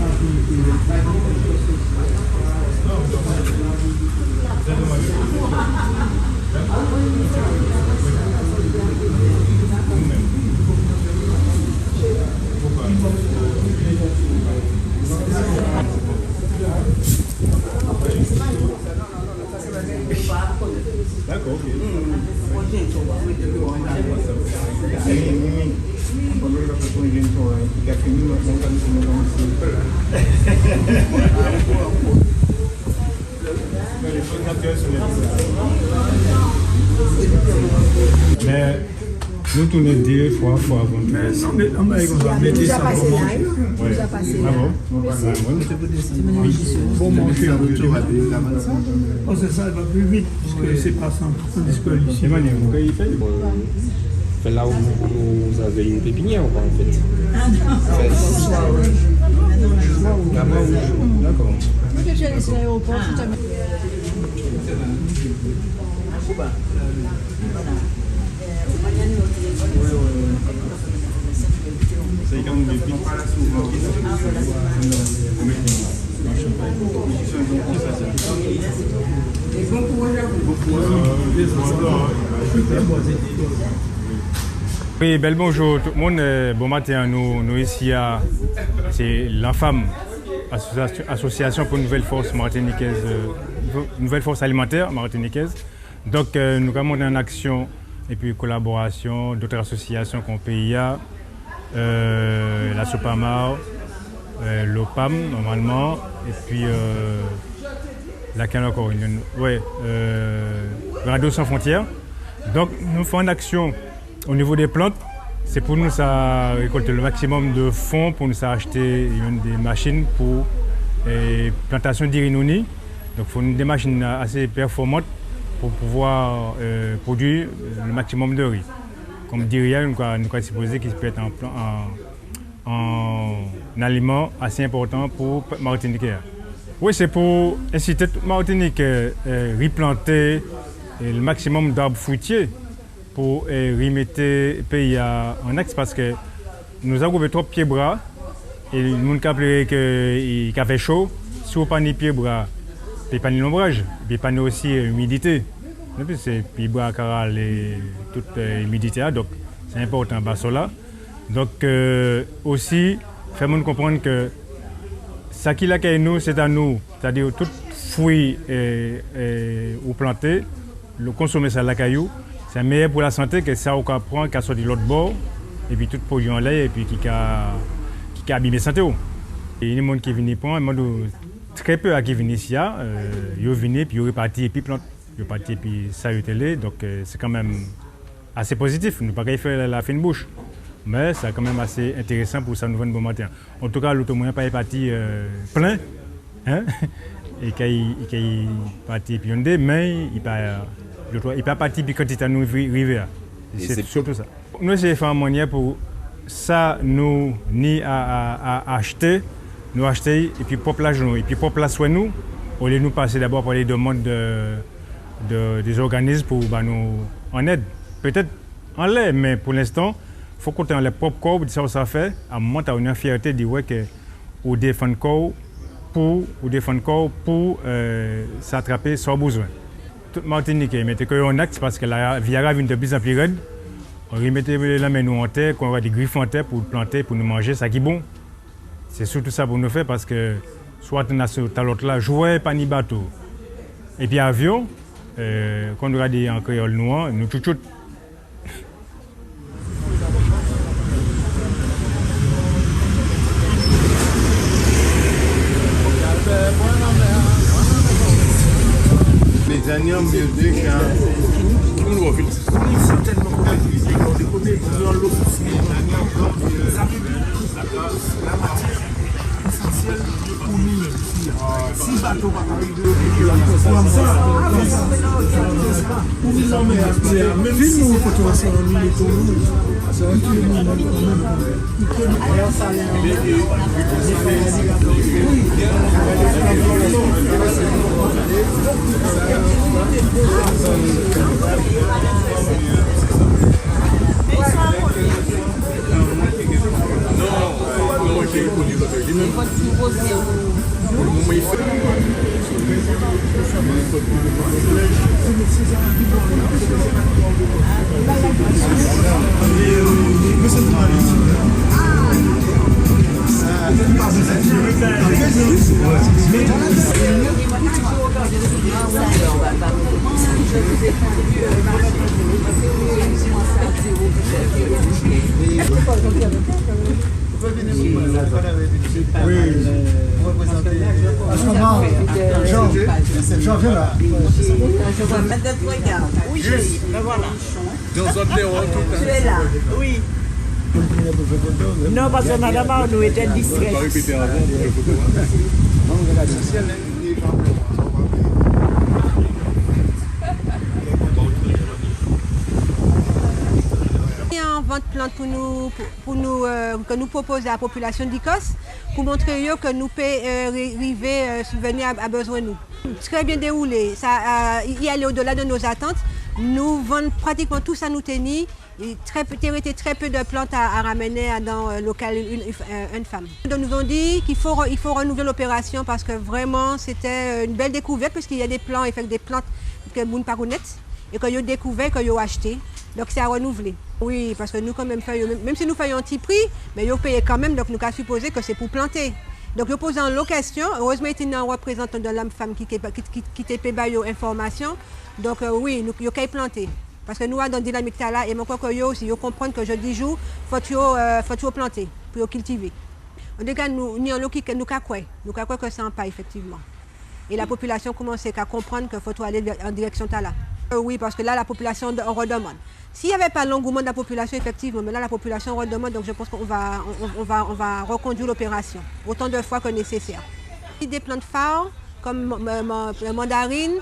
D'accord, ok. Mais nous tournons 2 fois avant. On a déjà passé là, on a déjà passé là. Bon manger, oh, c'est ça, il va plus vite, parce que c'est pas 100% que ici. Fait là où vous avez une pépinière ou pas en fait? Là-bas où... D'accord. Moi, je suis allée sur l'aéroport, je suis jamais... C'est quand même des pics. Oui, bel bonjour tout le monde. Bon matin, nous ici à l'ANFAM, Association pour une nouvelle force martiniquaise, nouvelle force alimentaire martiniquaise. Donc nous avons en action et puis collaboration d'autres associations comme PIA, la Sopamar, l'OPAM normalement, et puis laquelle encore Radio Sans Frontières. Donc nous faisons une action au niveau des plantes. C'est pour nous ça récolter le maximum de fonds pour nous acheter des machines pour plantation d'Irinoni. Donc il faut des machines assez performantes pour pouvoir produire le maximum de riz. Comme dit Ria, nous avons supposé qu'il peut être un aliment assez important pour Martinique. Oui, c'est pour inciter toute Martinique à replanter le maximum d'arbres fruitiers pour remettre le pays en axe parce que nous avons trop de pieds-bras et le monde qui a fait chaud, si on n'a pas de pieds-bras, il n'y a pas de l'ombrage, il n'y a pas aussi l'humidité. C'est pieds-bras et toute l'humidité, donc c'est important là. Donc aussi, faire comprendre que ce qui est nous, c'est à nous, c'est-à-dire tout fruit ou planté, le consommer ça la caillou. C'est meilleur pour la santé que ça qu'on prend, qu'à sortir de l'autre bord, et puis tout produit en lait, et puis qui a abîmé la santé. Et il y a des gens qui viennent prendre, très peu à qui viennent ici, ils viennent, puis ils repartent, et puis plantent. Ils repartent, et puis ça, ils télé, donc c'est quand même assez positif. Nous ne pouvons pas faire la fine bouche, mais c'est quand même assez intéressant pour ça nous vendre bon matin. En tout cas, l'autre moyen pas parti plein, hein, et qu'il est parti piondé, mais il n'est pas parti quand il est nous arrivé. C'est surtout ça. Nous, c'est faire un moyen pour ça, nous, ni à acheter, nous acheter, et puis pour place nous, et puis pour place nous, au lieu de nous passer d'abord par les demandes des organismes pour nous en aide. Peut-être en lait, mais pour l'instant, il faut compter dans les propres corps, ça fait, à un moment, tu as une fierté de dire que ou défendre corps pour s'attraper sans besoin. Toute Martinique mettait en acte parce que la Viara vient de plus en plus raide. On remettait la main en terre, qu'on aura des griffes en terre pour planter, pour nous manger, ça qui est bon. C'est surtout ça pour nous faire parce que soit on a ce l'autre là, jouer, pas ni bateau. Et puis avion, quand on regarde en créole noir, nous tout. Les agneaux mieux déjà. C'est tellement compliqué. Des côtés, dans l'eau, la matière essentielle pour nous. Si bateau va arriver comme ça, même si nous faut ça en ligne pour nous, ça va tuer nous même. Jean, viens là. Je vois pas de regard. Oui, chérie, me voilà. Tu es là, oui. Non, parce que madame nous était distraite. En vente plante que nous propose à la population d'Icos pour montrer que nous pouvons arriver subvenir à besoin de nous. Très bien déroulé, ça y aller au-delà de nos attentes. Nous vendons pratiquement tout ça nous tenir. Il était très peu de plantes à ramener dans le local une femme. Donc nous ont dit qu'il faut renouveler l'opération parce que vraiment c'était une belle découverte puisqu'il y a des plants que nous ne connaissons pas et que nous avons découvert, que nous avons acheté. Donc c'est à renouveler. Oui, parce que nous quand même si nous faisons un petit prix, mais nous payons quand même, donc nous avons supposé que c'est pour planter. Donc nous posons en location, heureusement il y a un représentant de l'homme-femme qui te paye l'information. Donc oui, nous avons planter. Parce que nous, dans la dynamique là, et mon coco aussi, ils comprennent que je dis jour, il faut planter, pour cultiver. En tout cas, nous croyons que ça en pas effectivement. Et la population commence à comprendre qu'il faut aller en direction de là. Oui, parce que là, la population redemande. S'il n'y avait pas l'engouement de la population, effectivement, mais là, la population redemande, donc je pense qu'on va reconduire l'opération autant de fois que nécessaire. Des plantes phares, comme mandarine,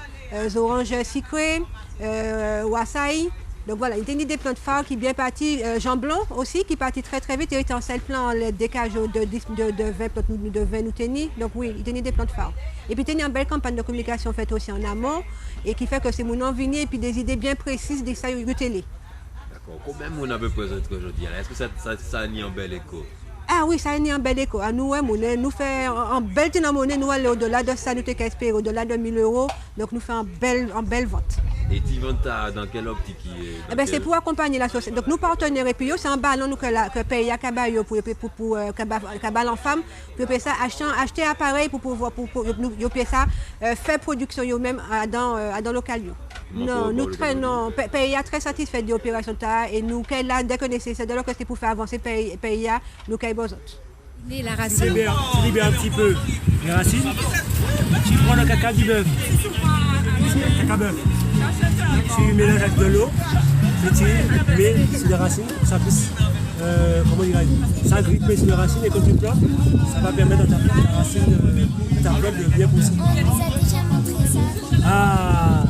oranges sucrées, wasaï. Donc voilà, il y a des plantes phares qui bien parties, jambon aussi, qui partit très très vite. Il y a un seul plan, le décage de 20 nous tenir. Donc oui, il y a des plantes phares. Et puis il y a une belle campagne de communication faite aussi en amont et qui fait que c'est mon envie et puis des idées bien précises de ça de télé. D'accord. Combien on a besoin aujourd'hui? Est-ce que ça a mis un bel écho? Ah oui, ça a mis un bel écho. À nous, nous faisons un bel monnaie, nous allons au-delà de ça, nous espérons au-delà de 1 000 €. Donc nous faisons une belle vente. Et tu vends dans quelle optique? C'est pour accompagner la société. Donc nous partenaires et puis c'est un ballon que paye à Cabayo pour Cabal en femme, pour ça acheter appareil pour pouvoir ça faire production même dans local. Non, nous pays très satisfait de l'opération et nous là dès que nécessaire, dès que c'est pour faire avancer pays nous caille besoin. La racine. Tu libères un petit peu les racines. Tu prends le caca du bœuf. Caca bœuf. Tu mélanges avec de l'eau, tu mets sur les racines, ça pousse, ça grippe sur les racines et quand tu plantes, ça va permettre à ta racine de bien pousser. Ah.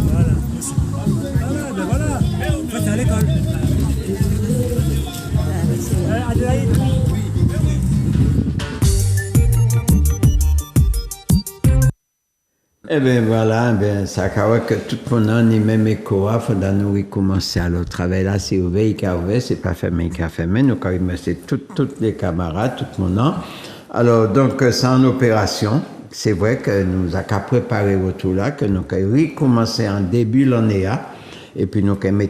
Voilà, merci. Voilà, en fait, t'es à l'école. Adélaïde. Eh bien voilà, ça fait que tout le monde a le même écho, il faut nous recommencer à le travail là, c'est ouvert, c'est pas fermé, nous avons remercié tous les camarades, tout le monde. Alors donc c'est en opération, c'est vrai que nous avons préparé autour là, que nous avons recommencé en début de l'année et puis nous avons mis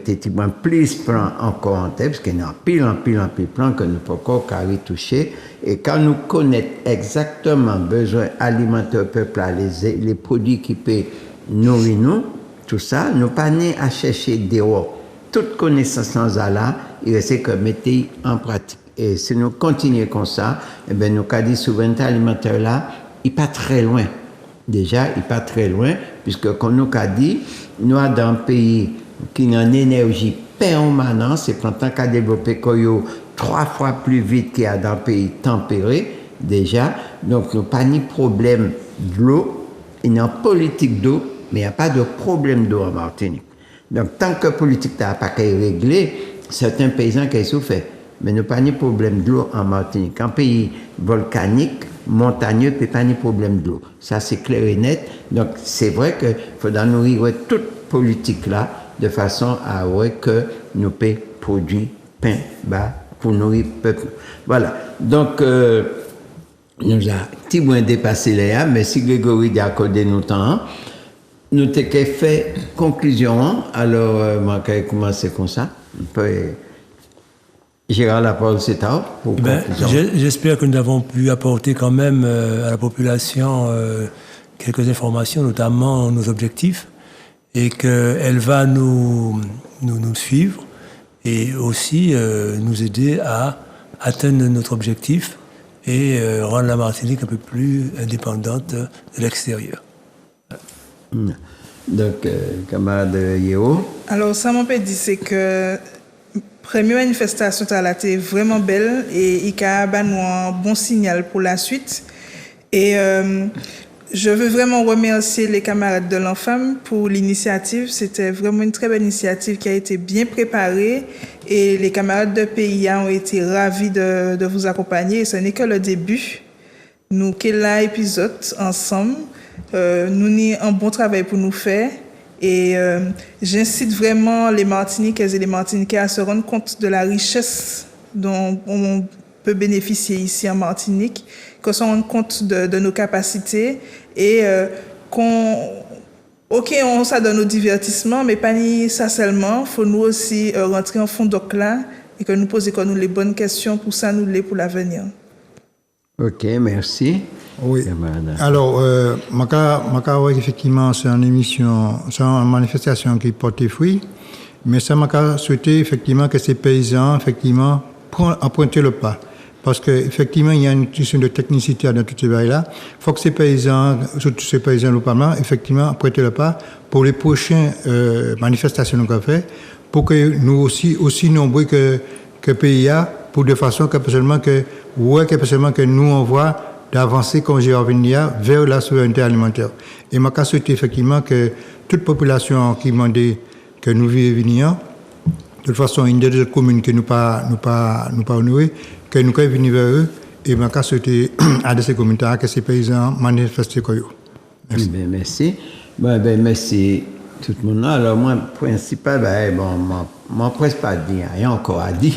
plus de plans encore en tête, parce qu'il y a pile de plans que nous pouvons encore retoucher. Et quand nous connaissons exactement besoin alimentaire au peuple, les produits qui peuvent nourrir nous, tout ça, nous pas à chercher dehors. Toute connaissance là, il reste que mettre en pratique. Et si nous continuons comme ça, eh bien, nous avons dit souveraineté alimentaire là, il n'est pas très loin. Déjà, il n'est pas très loin, puisque comme nous avons dit, nous sommes dans un pays qui a une énergie permanente, c'est plantes qui a développé 3 fois plus vite qu'il y a dans un pays tempéré, déjà. Donc, nous n'avons pas de problème de l'eau. Il y a une politique d'eau, mais il n'y a pas de problème d'eau en Martinique. Donc, tant que la politique n'a pas été réglée, certains paysans qui ont souffert. Mais nous n'avons pas de problème de l'eau en Martinique. Un pays volcanique, montagneux, il n'y a pas de problème de l'eau. Ça, c'est clair et net. Donc, c'est vrai qu'il faut nourrir toute politique là de façon à voir que nous pouvons produire pain bas pour nourrir le peuple. Voilà. Donc, nous avons petit moins dépassé les mais si Grégory a accordé nos temps, nous avons fait conclusion. Alors, je vais commencer comme ça. Gérard, la parole, c'est à vous. J'espère que nous avons pu apporter quand même à la population quelques informations, notamment nos objectifs, et qu'elle va nous suivre et aussi nous aider à atteindre notre objectif et rendre la Martinique un peu plus indépendante de l'extérieur. Donc, camarade Yeo. Alors, ça m'a dit, c'est que première manifestation a été vraiment belle et il a nous un bon signal pour la suite. Et je veux vraiment remercier les camarades de l'Enfam pour l'initiative. C'était vraiment une très belle initiative qui a été bien préparée et les camarades de PIA ont été ravis de vous accompagner. Et ce n'est que le début. Nous, quel épisode ensemble, nous avons un bon travail pour nous faire. Et j'incite vraiment les Martiniquaises et les Martiniquais à se rendre compte de la richesse dont on peut bénéficier ici en Martinique, qu'on se rende compte de nos capacités et on ça donne nos divertissements, mais pas ni ça seulement. Il faut nous aussi rentrer en fond doc là et que nous poser nous les bonnes questions pour ça, nous les pour l'avenir. Ok, merci. Oui. Alors, effectivement, c'est une émission, c'est une manifestation qui porte fruit, mais ça m'a souhaité effectivement que ces paysans, effectivement, empruntent le pas. Parce qu'effectivement, il y a une question de technicité dans tout ce bail-là. Il faut que ces paysans, surtout ces paysans localement, effectivement, empruntent le pas pour les prochaines manifestations qu'on fait, pour que nous aussi nombreux que PIA, pour de façon que nous on voit d'avancer, comme j'ai envie vers la souveraineté alimentaire. Et ma cas souhaite effectivement que toute population qui demandait que nous vivions, de toute façon, une des autres communes que nous pas honorées, que nous venir vers eux, et ma cas souhaite à ces communautés que ces paysans manifestent comme eux. Merci. Ben, merci. Merci tout le monde. Alors, moi, principal, moi, presque pas dit, rien encore à dire,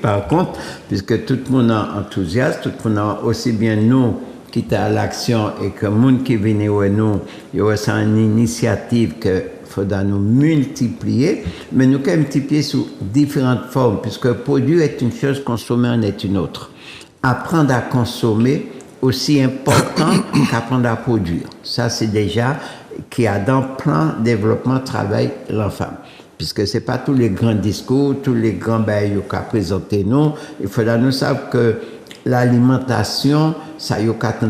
par contre, puisque tout le monde est enthousiaste, tout le monde aussi bien nous qui sommes à l'action et que le monde qui vient avec nous, il y a une initiative que faudra nous multiplier, mais nous pouvons multiplier sous différentes formes, puisque produire est une chose, consommer en est une autre. Apprendre à consommer, aussi important qu'apprendre à produire. Ça, c'est déjà qui a dans le plan développement travail l'enfant. Puisque ce n'est pas tous les grands discours, tous les grands bails qu'a présenté nous. Il faudra nous savoir que l'alimentation, ça y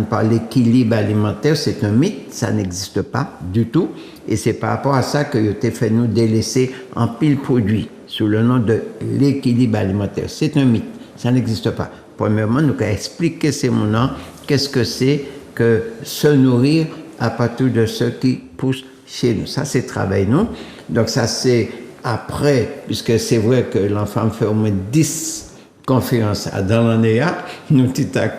par l'équilibre alimentaire, c'est un mythe, ça n'existe pas du tout. Et c'est par rapport à ça que vous avez fait nous délaisser en pile produit sous le nom de l'équilibre alimentaire. C'est un mythe, ça n'existe pas. Premièrement, nous allons expliquer ces moments, qu'est-ce que c'est que se nourrir à partir de ce qui pousse chez nous. Ça, c'est travail, non? Donc, ça, c'est après, puisque c'est vrai que l'enfant fait au moins 10 conférences dans l'année, nous sommes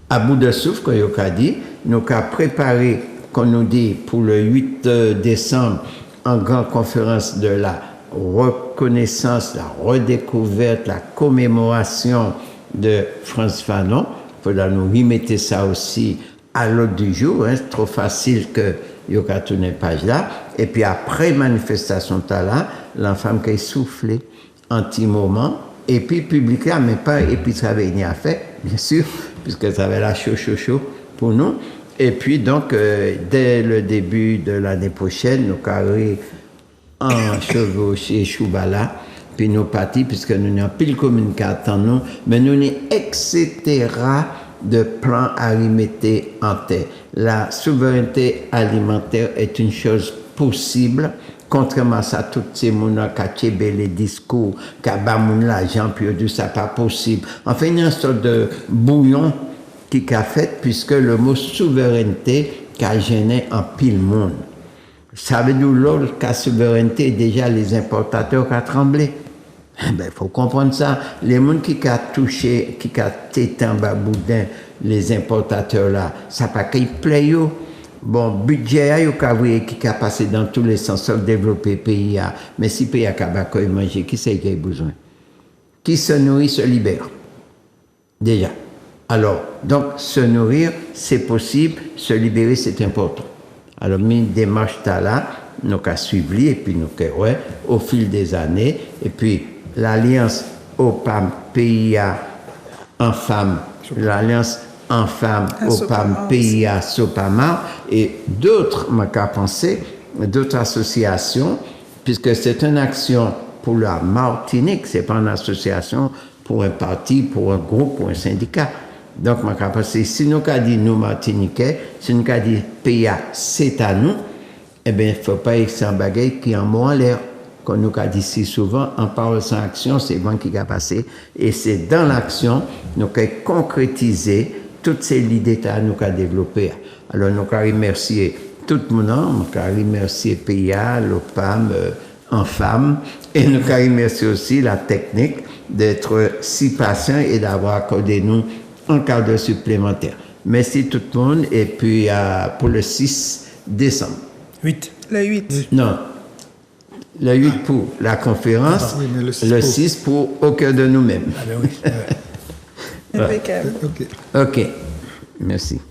à bout de souffle, comme il a dit, nous avons préparé, comme nous dit, pour le 8 décembre, en grande conférence de la reconnaissance, la redécouverte, la commémoration de Frantz Fanon. Il faudra nous remettre ça aussi à l'ordre du jour, c'est trop facile que il y a tourné page là. Et puis après manifestation là, l'enfant qui est soufflé un petit moment, et puis public là, mais pas, et puis ça avait à faire, bien sûr, puisque ça avait la chaud pour nous. Et puis donc, dès le début de l'année prochaine, nous carré en chevauché Choubala, puis nous partis, puisque nous n'avons plus de commune qui attend nous, mais nous n'avons etc. de plans à remettre en terre. La souveraineté alimentaire est une chose possible, contrairement à ça, tous ces gens qui ont les discours, qui ont l'argent, puis dit ça pas possible. Enfin, il y a une sorte de bouillon qui a fait, puisque le mot souveraineté a gêné en pile monde. Ça veut dire l'autre qu'à souveraineté, déjà les importateurs qui ont tremblé. Il faut comprendre ça. Les gens qui ont touché, qui ont tété en bas boudin, les importateurs là, ça pas qu'ils plaisent. bon, budget, qui a passé dans tous les sens, développer le pays, mais si le pays a manger, qui c'est qui a besoin? Qui se nourrit se libère. Déjà. Alors, donc, se nourrir, c'est possible, se libérer, c'est important. Alors, une démarche là, nous avons suivi, et puis nous avons, ouais, au fil des années, et puis l'alliance OPAM PIA en femmes, l'alliance en femmes OPAM PIA Sopama, et d'autres, m'a pensé, d'autres associations, puisque c'est une action pour la Martinique, c'est pas une association pour un parti, pour un groupe, pour un syndicat. Donc, je pense que si nous avons dit nous Martiniquais, si nous avons dit PIA, c'est à nous, eh bien, il ne faut pas que c'est un bagage qui en mot en l'air. Comme nous avons dit si souvent, en parole sans action, c'est vent qui a passé. Et c'est dans l'action, nous avons concrétisé toutes ces idées que nous avons développées. Alors, nous avons remercié tout le monde, nous avons remercié PIA, l'OPAM, en femmes, et nous avons remercié aussi la technique d'être si patient et d'avoir accordé nous un quart d'heure supplémentaire. Merci tout le monde et puis pour le 6 décembre. 8. Le 8. Non. Le 8 pour la conférence, oui, mais le 6 pour Au cœur de nous-mêmes. Ah ben oui. Impeccable. OK. Merci.